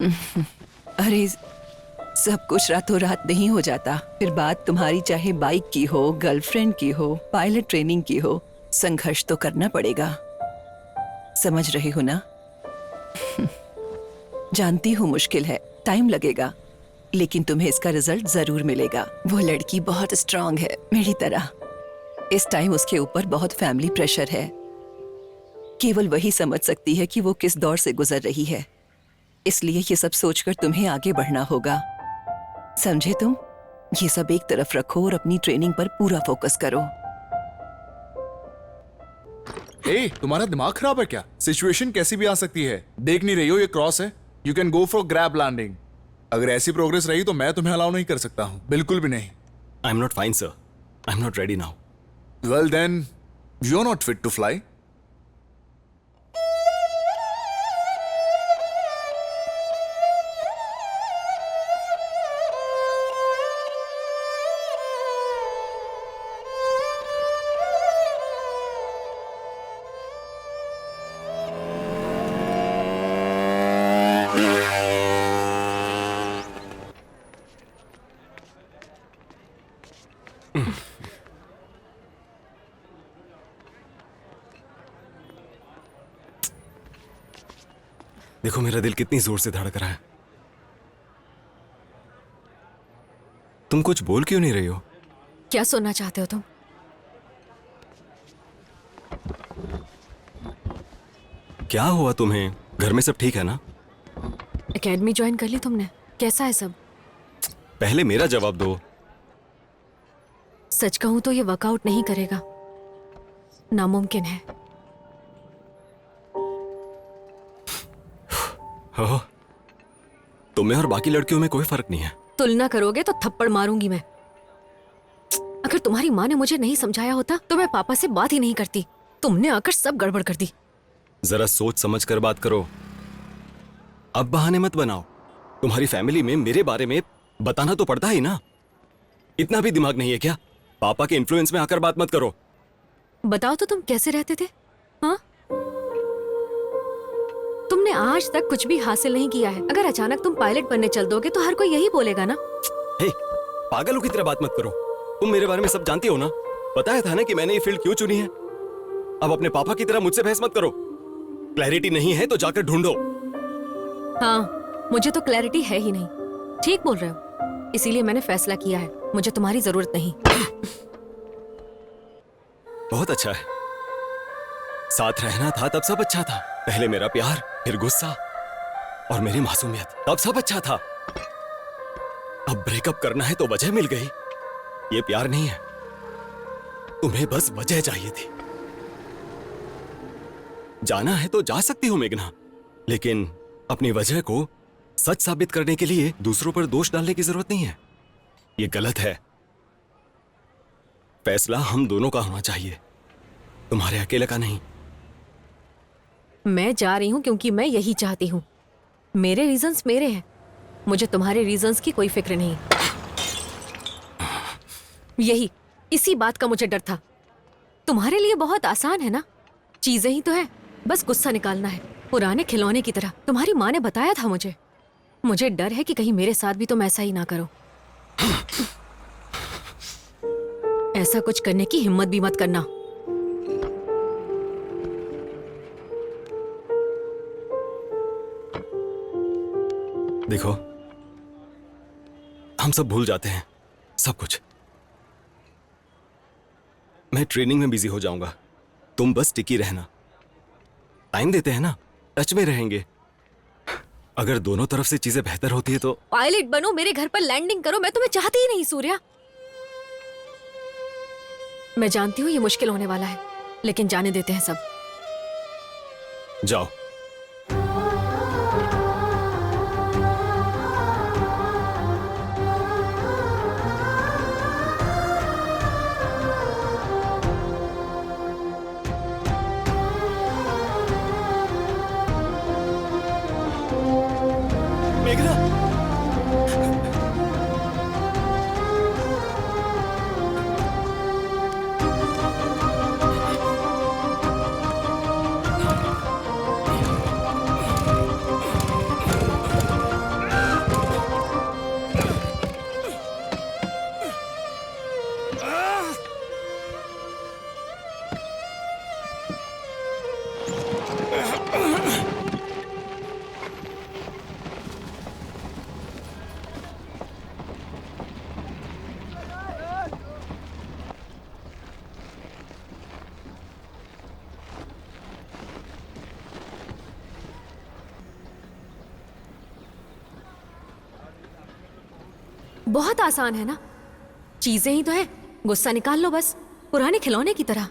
अरे सब कुछ रातों रात नहीं हो जाता। फिर बात तुम्हारी चाहे बाइक की हो, गर्लफ्रेंड की हो, पायलट ट्रेनिंग की हो, संघर्ष तो करना पड़ेगा। समझ रहे हो ना? जानती हूँ मुश्किल है, टाइम लगेगा, लेकिन तुम्हें इसका रिजल्ट जरूर मिलेगा। वो लड़की बहुत स्ट्रांग है, मेरी तरह। इस टाइम उसके ऊपर बहुत फैमिली प्रेशर है। केवल वही समझ सकती है कि वो किस दौर से गुजर रही है। इसलिए ये सब सोचकर तुम्हें आगे बढ़ना होगा, समझे तुम? ये सब एक तरफ रखो और अपनी ट्रेनिंग पर पूरा फोकस करो। ए, तुम्हारा दिमाग खराब है क्या? सिचुएशन कैसी भी आ सकती है। देख नहीं रही हो ये क्रॉस है? You can go for crab landing. अगर ऐसी प्रोग्रेस रही तो मैं तुम्हें अलाउ नहीं कर सकता हूं, बिल्कुल भी नहीं। I am not fine sir, I am not ready now. Well then you are not fit to fly. देखो मेरा दिल कितनी जोर से धड़क रहा है। तुम कुछ बोल क्यों नहीं रही हो? क्या सुनना चाहते हो तुम? क्या हुआ तुम्हें? घर में सब ठीक है ना? एकेडमी ज्वाइन कर ली तुमने? कैसा है सब? पहले मेरा जवाब दो। सच कहूं तो ये वर्कआउट नहीं करेगा, नामुमकिन है। हो, तुम्हें और बाकी लड़कियों में कोई फर्क नहीं है। तुलना करोगे तो थप्पड़ मारूंगी मैं। अगर तुम्हारी माँ ने मुझे नहीं समझाया होता तो मैं पापा से बात ही नहीं करती। तुमने आकर सब गड़बड़ कर दी। जरा सोच समझ कर बात करो। अब बहाने मत बनाओ। तुम्हारी फैमिली में मेरे बारे में बताना तो पड़ता ही ना। इतना भी दिमाग नहीं है क्या? पापा के इन्फ्लुएंस में आकर बात मत करो। बताओ तो तुम कैसे रहते थे? हाँ, तुमने आज तक कुछ भी हासिल नहीं किया है। अगर अचानक तुम पायलट बनने चल दोगे तो हर कोई यही बोलेगा ना। हे, पागलों की तरह बात मत करो। तुम मेरे बारे में सब जानती हो ना। बताया था ना कि मैंने ये फील्ड क्यों चुनी है। अब अपने पापा की तरह मुझसे बहस मत करो। क्लैरिटी नहीं है तो जाकर ढूंढो। हाँ, मुझे तो क्लैरिटी है ही नहीं। ठीक बोल रहे हो, इसीलिए मैंने फैसला किया है, मुझे तुम्हारी जरूरत नहीं। बहुत अच्छा है। साथ रहना था तब सब अच्छा था। पहले मेरा प्यार, फिर गुस्सा और मेरी मासूमियत, तब सब अच्छा था। अब ब्रेकअप करना है तो वजह मिल गई। ये प्यार नहीं है। तुम्हें बस वजह चाहिए थी। जाना है तो जा सकती हो मेघना, लेकिन अपनी वजह को सच साबित करने के लिए दूसरों पर दोष डालने की जरूरत नहीं है। ये गलत है। फैसला हम दोनों का होना चाहिए, तुम्हारे अकेले का नहीं। मैं जा रही हूँ क्योंकि मैं यही चाहती हूँ। मेरे रीजंस मेरे हैं, मुझे तुम्हारे रीजंस की कोई फिक्र नहीं। इसी बात का मुझे डर था। तुम्हारे लिए बहुत आसान है ना, चीजें ही तो है, बस गुस्सा निकालना है, पुराने खिलौने की तरह। तुम्हारी माँ ने बताया था मुझे डर है कि कहीं मेरे साथ भी तुम ऐसा ही ना करो। ऐसा कुछ करने की हिम्मत भी मत करना। देखो, हम सब भूल जाते हैं, सब कुछ। मैं ट्रेनिंग में बिजी हो जाऊंगा, तुम बस टिकी रहना। टाइम देते हैं ना, टच में रहेंगे। अगर दोनों तरफ से चीजें बेहतर होती है तो। पायलट बनो, मेरे घर पर लैंडिंग करो। मैं तुम्हें चाहती ही नहीं सूर्या। मैं जानती हूँ ये मुश्किल होने वाला है, लेकिन जाने देते हैं सब। जाओ। मेघना, बहुत आसान है ना, चीजें ही तो है, गुस्सा निकाल लो बस, पुराने खिलौने की तरह।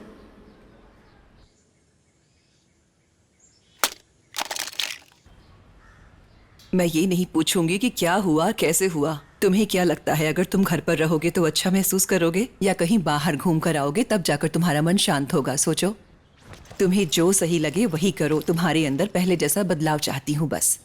मैं ये नहीं पूछूंगी कि क्या हुआ, कैसे हुआ। तुम्हें क्या लगता है, अगर तुम घर पर रहोगे तो अच्छा महसूस करोगे, या कहीं बाहर घूम कर आओगे तब जाकर तुम्हारा मन शांत होगा? सोचो, तुम्हें जो सही लगे वही करो। तुम्हारे अंदर पहले जैसा बदलाव चाहती हूँ बस।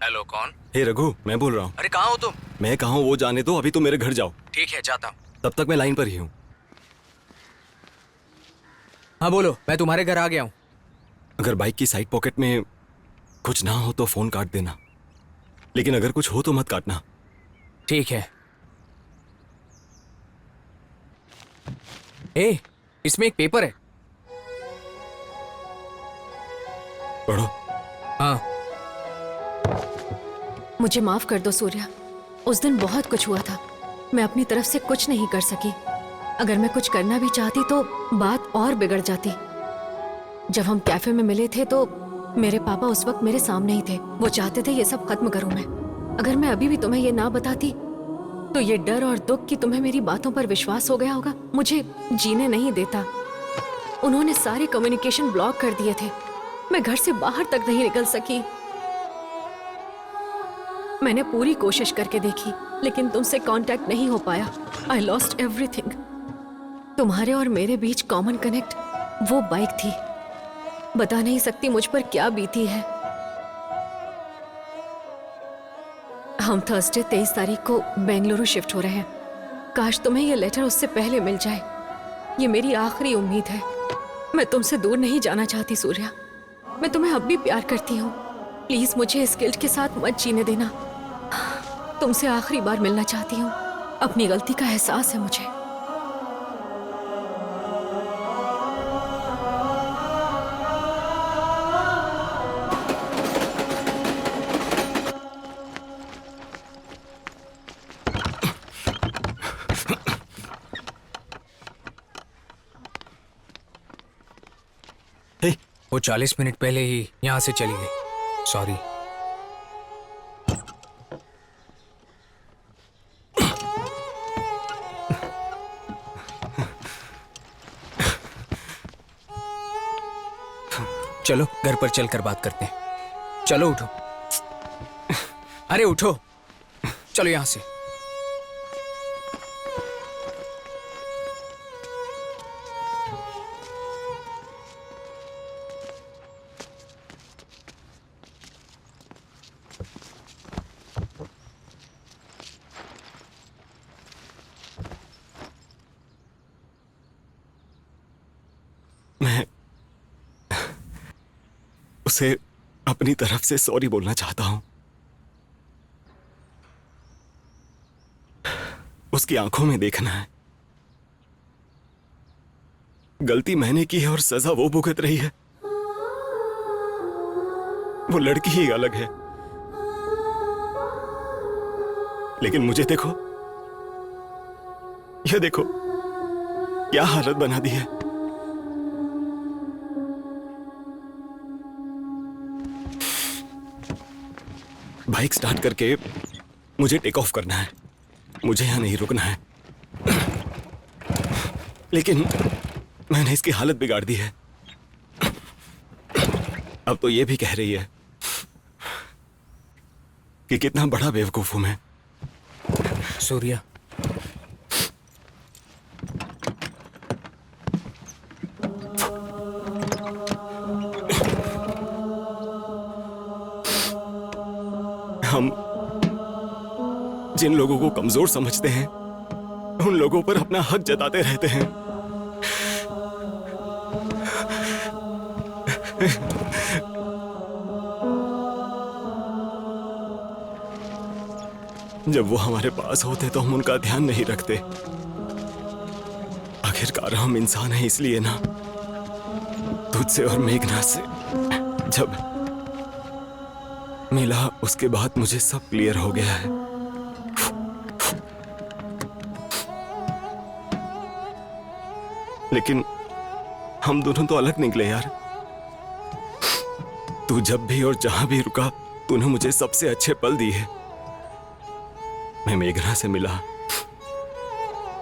हेलो, कौन? हे रघु, मैं बोल रहा हूँ। अरे कहाँ हो तुम? मैं कहाँ हूँ वो जाने दो, अभी तुम मेरे घर जाओ। ठीक है, जाता हूँ। तब तक मैं लाइन पर ही हूँ। हाँ बोलो, मैं तुम्हारे घर आ गया हूँ। अगर बाइक की साइड पॉकेट में कुछ ना हो तो फोन काट देना, लेकिन अगर कुछ हो तो मत काटना। ठीक है। ए, इसमें एक पेपर है, पढ़ो। हाँ। मुझे माफ कर दो सूर्या, उस दिन बहुत कुछ हुआ था, मैं अपनी तरफ से कुछ नहीं कर सकी। अगर मैं कुछ करना भी चाहती तो बात और बिगड़ जाती। जब हम कैफे में मिले थे तो मेरे पापा उस वक्त मेरे सामने ही थे। वो चाहते थे ये सब खत्म करूं मैं। अगर मैं अभी भी तुम्हें ये ना बताती तो ये डर और दुख कि तुम्हें मेरी बातों पर विश्वास हो गया होगा, मुझे जीने नहीं देता। उन्होंने सारे कम्युनिकेशन ब्लॉक कर दिए थे, मैं घर से बाहर तक नहीं निकल सकी। मैंने पूरी कोशिश करके देखी, लेकिन तुमसे कांटेक्ट नहीं हो पाया। I lost everything. तुम्हारे और मेरे बीच कॉमन कनेक्ट वो बाइक थी। बता नहीं सकती मुझ पर क्या बीती है। हम थर्सडे 23 तारीख को बेंगलुरु शिफ्ट हो रहे हैं। काश तुम्हें यह लेटर उससे पहले मिल जाए। ये मेरी आखिरी उम्मीद है। मैं तुमसे दूर नहीं जाना चाहती सूर्या। मैं तुम्हें अब भी प्यार करती हूँ। प्लीज मुझे इस गिल्ट के साथ मत जीने देना। तुमसे आखिरी बार मिलना चाहती हूँ। अपनी गलती का एहसास है मुझे। वो 40 मिनट पहले ही यहाँ से चली गई। सॉरी। चलो घर पर चलकर बात करते हैं। चलो उठो। अरे उठो, चलो यहां से। मैं उसे अपनी तरफ से सॉरी बोलना चाहता हूं। उसकी आंखों में देखना है। गलती मैंने की है और सजा वो भुगत रही है। वो लड़की ही अलग है, लेकिन मुझे देखो, यह देखो क्या हालत बना दी है। बाइक स्टार्ट करके मुझे टेक ऑफ करना है। मुझे यहां नहीं रुकना है, लेकिन मैंने इसकी हालत बिगाड़ दी है। अब तो ये भी कह रही है कि कितना बड़ा बेवकूफ हूं मैं। सूर्या, हम जिन लोगों को कमजोर समझते हैं उन लोगों पर अपना हक जताते रहते हैं। जब वो हमारे पास होते तो हम उनका ध्यान नहीं रखते। आखिरकार हम इंसान हैं, इसलिए ना तुझसे और मेघना से जब मिला उसके बाद मुझे सब क्लियर हो गया है। लेकिन हम दोनों तो अलग निकले यार। तू जब भी और जहां भी रुका तूने मुझे सबसे अच्छे पल दिए। मैं मेघना से मिला,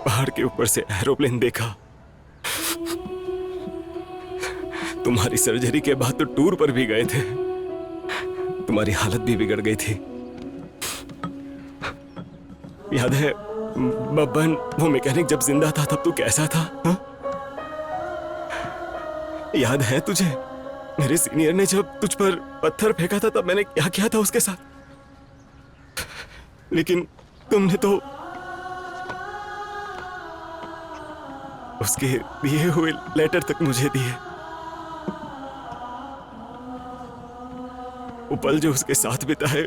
पहाड़ के ऊपर से एरोप्लेन देखा। तुम्हारी सर्जरी के बाद तो टूर पर भी गए थे। तुम्हारी हालत भी बिगड़ गई थी। याद है बब्बन, वो मैकेनिक जब जिंदा था तब तू कैसा था? हा? याद है तुझे मेरे सीनियर ने जब तुझ पर पत्थर फेंका था तब मैंने क्या किया था उसके साथ? लेकिन तुमने तो उसके दिए हुए लेटर तक मुझे दिए। वो पल जो उसके साथ बिताए,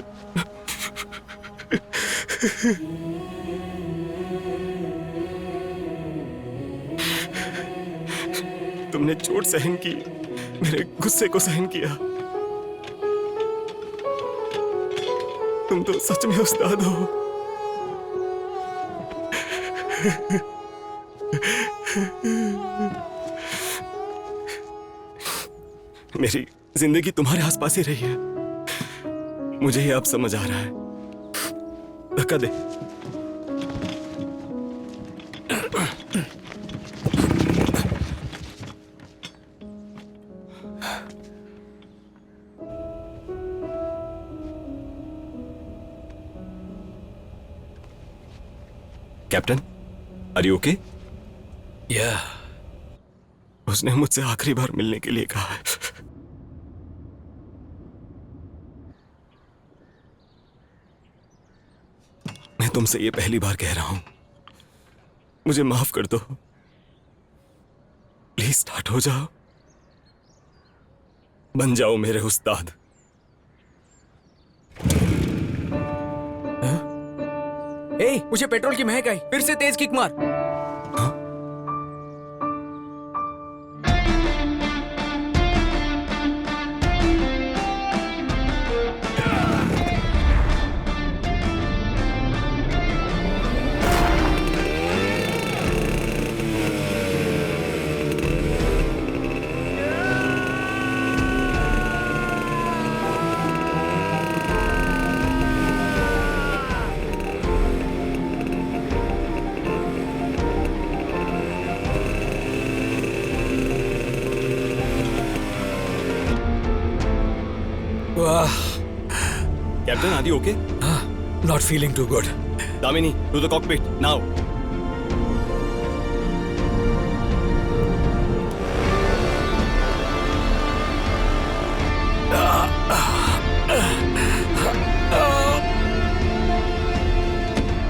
तुमने चोट सहन की, मेरे गुस्से को सहन किया। तुम तो सच में उस्ताद हो। मेरी जिंदगी तुम्हारे आसपास ही रही है। मुझे ये अब समझ आ रहा है। धक्का दे। Captain, are you okay? या उसने मुझसे आखिरी बार मिलने के लिए कहा है। मैं तुमसे ये पहली बार कह रहा हूं, मुझे माफ कर दो। प्लीज स्टार्ट हो जाओ। बन जाओ मेरे उस्ताद। ए, मुझे पेट्रोल की महक आई। फिर से तेज किक मार। Captain, are you okay? Not feeling too good. Damini, to the cockpit now.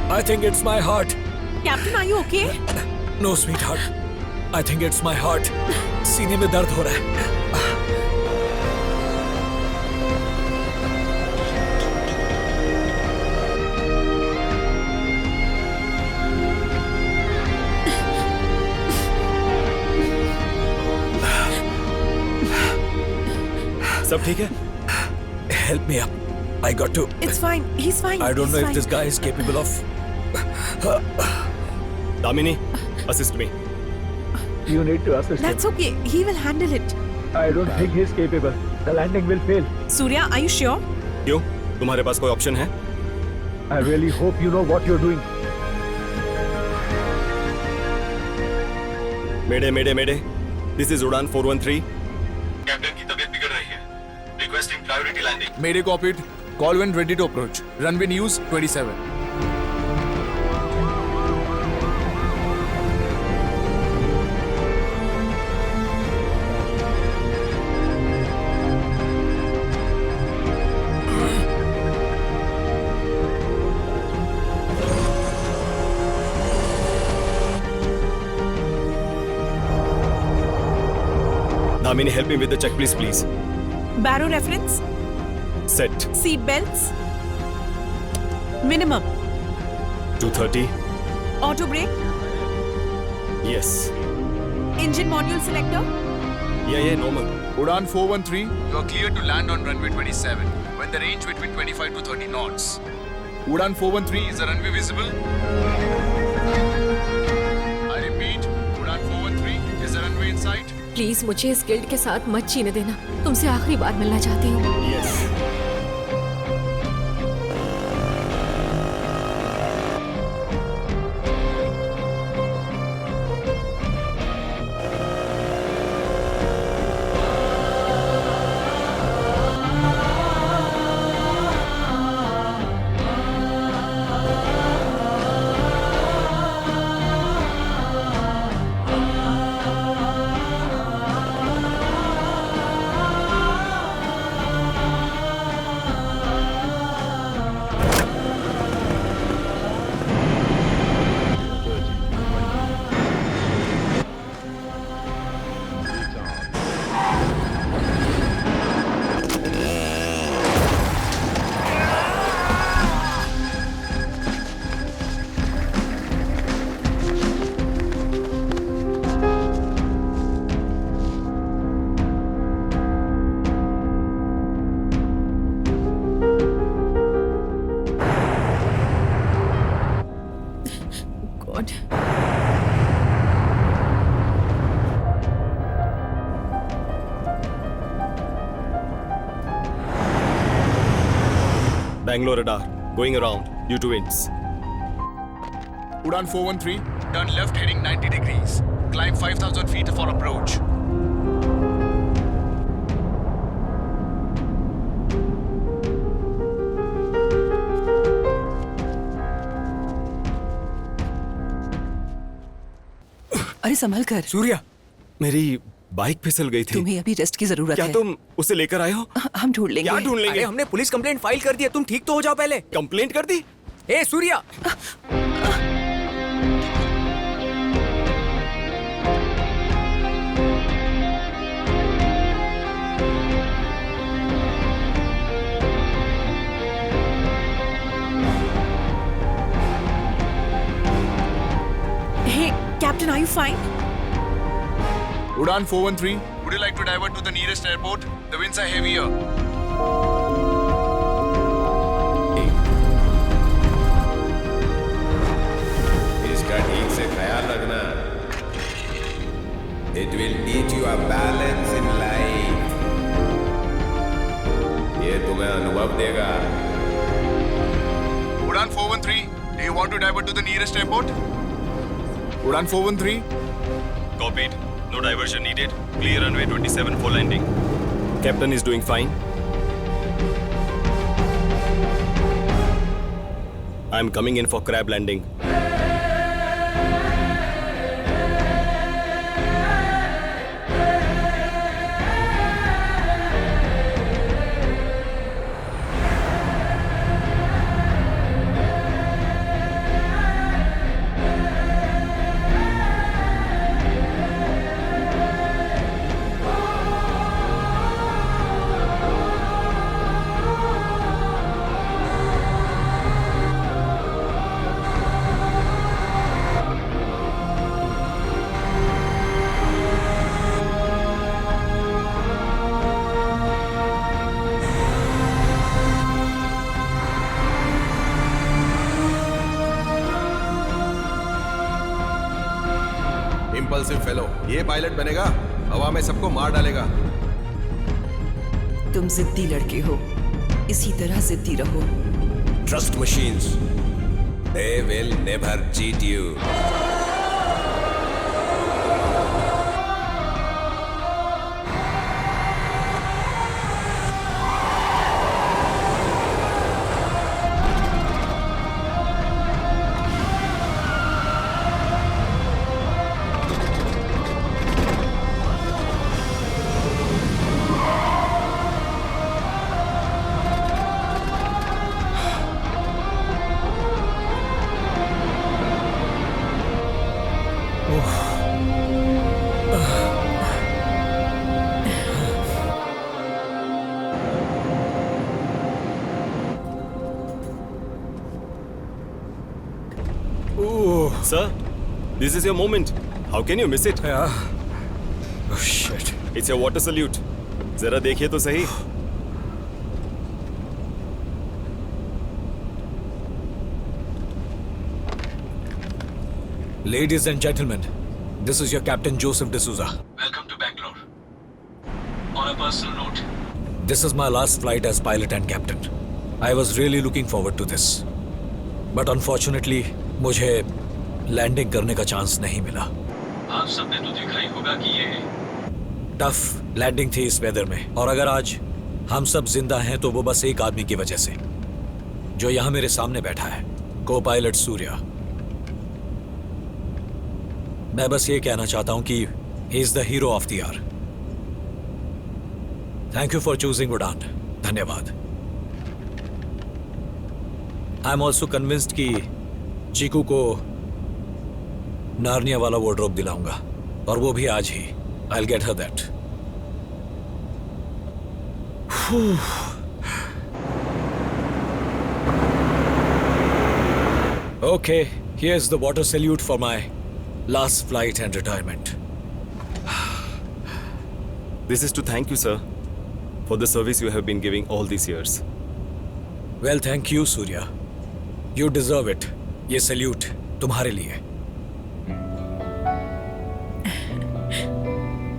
I think it's my heart. Captain, are you okay? No, sweetheart. I think it's my heart. सीने में दर्द हो रहा है. सब ठीक है? Help me up. I got to. It's fine. He's fine. I don't He's know if fine. this guy is capable of. Damini, assist me. You need to assist That's okay. He will handle it. him. I don't think he's capable. The landing will fail. Surya, are you sure? क्यों? तुम्हारे पास कोई option है? I really hope you know what you're doing. Mayday mayday mayday. This is उड़ान 413. Captain की तबीयत बिगड़ रही है. Requesting priority landing. Mayday copied. Call when ready to approach. Runway news 27. Damini, help me with the check, please. Barrow reference? Set. Seat belts? Minimum. 230. Auto brake? Yes. Engine module selector? Yeah, normal. Udan 413, you are clear to land on runway 27 when the range between 25 to 30 knots. Udan 413, is the runway visible? I repeat, Udan 413, is the runway in sight? Please मुझे इस guild के साथ मत जीने देना। तुमसे आखिरी बार मिलना चाहती हूँ। Yes. God. Bangalore radar, going around, due to winds. Udan 413, turn left heading 90 degrees. Climb 5,000 feet for approach. अरे संभल कर। सूर्या, मेरी बाइक फिसल गई थी। तुम्हें अभी रेस्ट की जरूरत क्या है। तुम उसे लेकर आए हो? हम ढूंढ लेंगे। क्या ढूंढ लेंगे? अरे हमने पुलिस कंप्लेंट फाइल कर दी है। तुम ठीक तो हो जाओ पहले। कंप्लेंट कर दी? ए Surya, Captain, are you fine? Udan 413, would you like to divert to the nearest airport? The winds are heavier. इसका ठीक से ख्याल रखना. It will teach you a balance in life. ये तुम्हें अनुभव देगा. Udan 413, do you want to divert to the nearest airport? Udan 413. Copied. No diversion needed. Clear runway 27 for landing. Captain is doing fine. I'm coming in for crab landing. Impulsive fellow, ये pilot बनेगा, हवा में सबको मार डालेगा. तुम जिद्दी लड़के हो, इसी तरह जिद्दी रहो. Trust machines. They will never cheat you. Sir, this is your moment. How can you miss it? Yeah. Oh shit. It's your water salute. जरा देखिए तो सही. Ladies and gentlemen, this is your Captain Joseph D'Souza. Welcome to Bangalore. On a personal note, This is my last flight as pilot and captain. I was really looking forward to this. But unfortunately, मुझे landing करने का chance नहीं मिला. आप सबने तो देखा ही होगा कि ये टफ लैंडिंग थी इस वेदर में, और अगर आज हम सब जिंदा हैं तो वो बस एक आदमी की वजह से, जो यहाँ मेरे सामने बैठा है, को पायलट सूर्या. मैं बस ये कहना चाहता हूँ कि he is the hero of the hour. Thank you for choosing Udaan. धन्यवाद. आई एम ऑल्सो कन्विंस्ड कि चीकू को नार्निया वाला वार्डरोब दिलाऊंगा, और वो भी आज ही. I will get her that. Okay, here's the water salute for my last flight and retirement. This is to thank you, sir, for the service you have been giving all these years. Well, thank you, Surya. You deserve it. ये salute तुम्हारे लिए.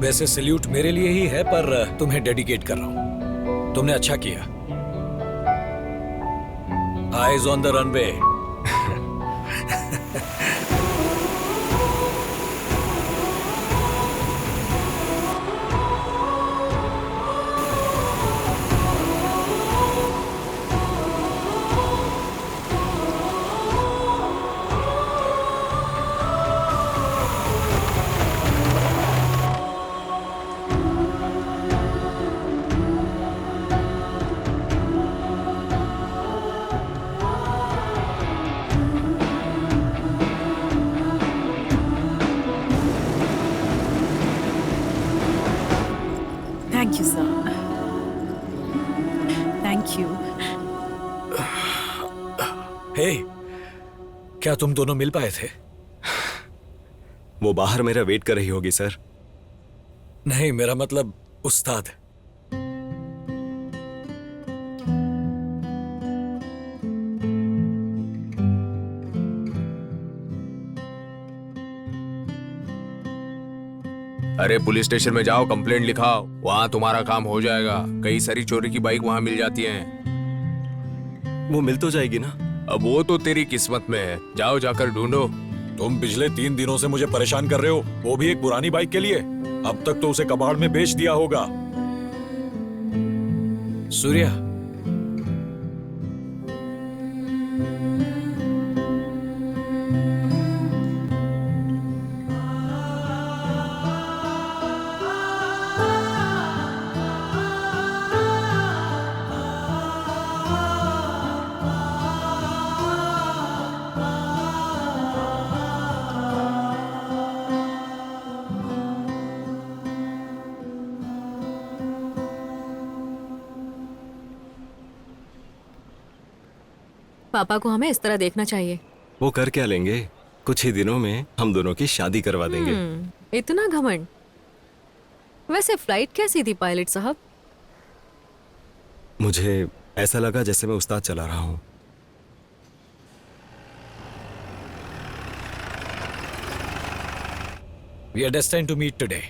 वैसे salute मेरे लिए ही है, पर तुम्हें dedicate कर रहा हूं. तुमने अच्छा किया. Eyes on the runway. Thank you, sir. Thank you. Hey, क्या तुम दोनों मिल पाए थे? वो बाहर मेरा वेट कर रही होगी सर। नहीं, मेरा मतलब उस्ताद। अरे पुलिस स्टेशन में जाओ, कंप्लेंट लिखाओ, वहाँ तुम्हारा काम हो जाएगा। कई सारी चोरी की बाइक वहाँ मिल जाती हैं। वो मिल तो जाएगी ना? अब वो तो तेरी किस्मत में है, जाओ जाकर ढूंढो। तुम पिछले 3 दिनों से मुझे परेशान कर रहे हो, वो भी एक पुरानी बाइक के लिए। अब तक तो उसे कबाड़ में बेच दिया होगा। सूर्या, पापा को हमें इस तरह देखना चाहिए। वो कर क्या लेंगे? कुछ ही दिनों में हम दोनों की शादी करवा देंगे। इतना घमंड। वैसे फ्लाइट कैसी थी पायलट साहब? मुझे ऐसा लगा जैसे मैं उस्ताद चला रहा हूं। We are destined to meet today.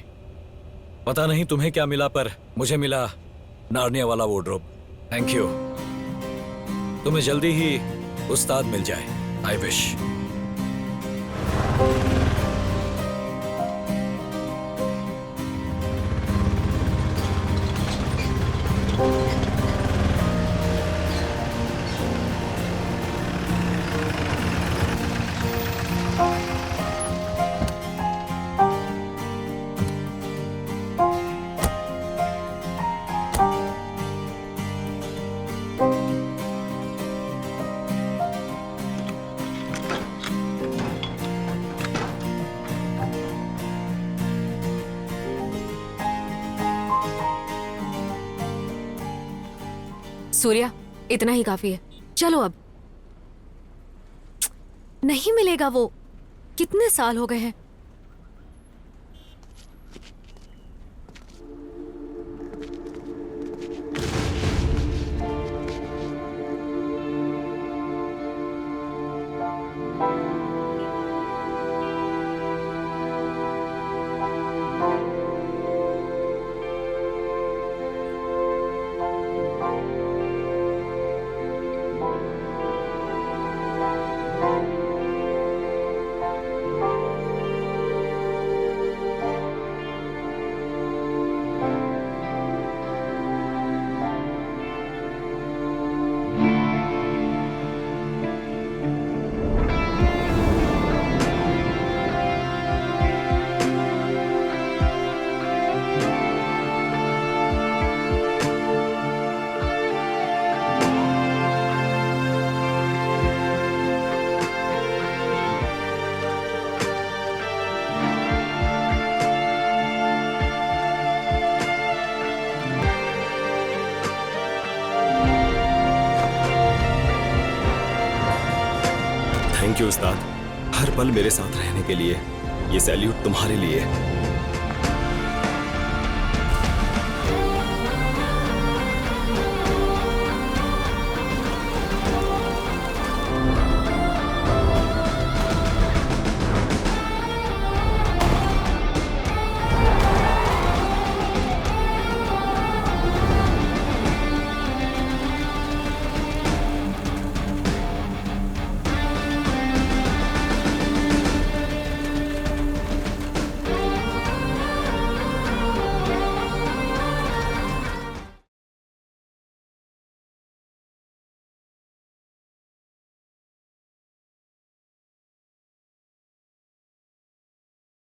पता नहीं तुम्हें क्या मिला, पर मुझे मिला नार्निया वाला वार्डरोब। Thank you. तुम्हें जल्दी ही उस्ताद मिल जाए। I wish. सूर्या, इतना ही काफी है। चलो अब। नहीं मिलेगा वो। कितने साल हो गए हैं। थैंक यू उस्ताद, हर पल मेरे साथ रहने के लिए। ये सैल्यूट तुम्हारे लिए।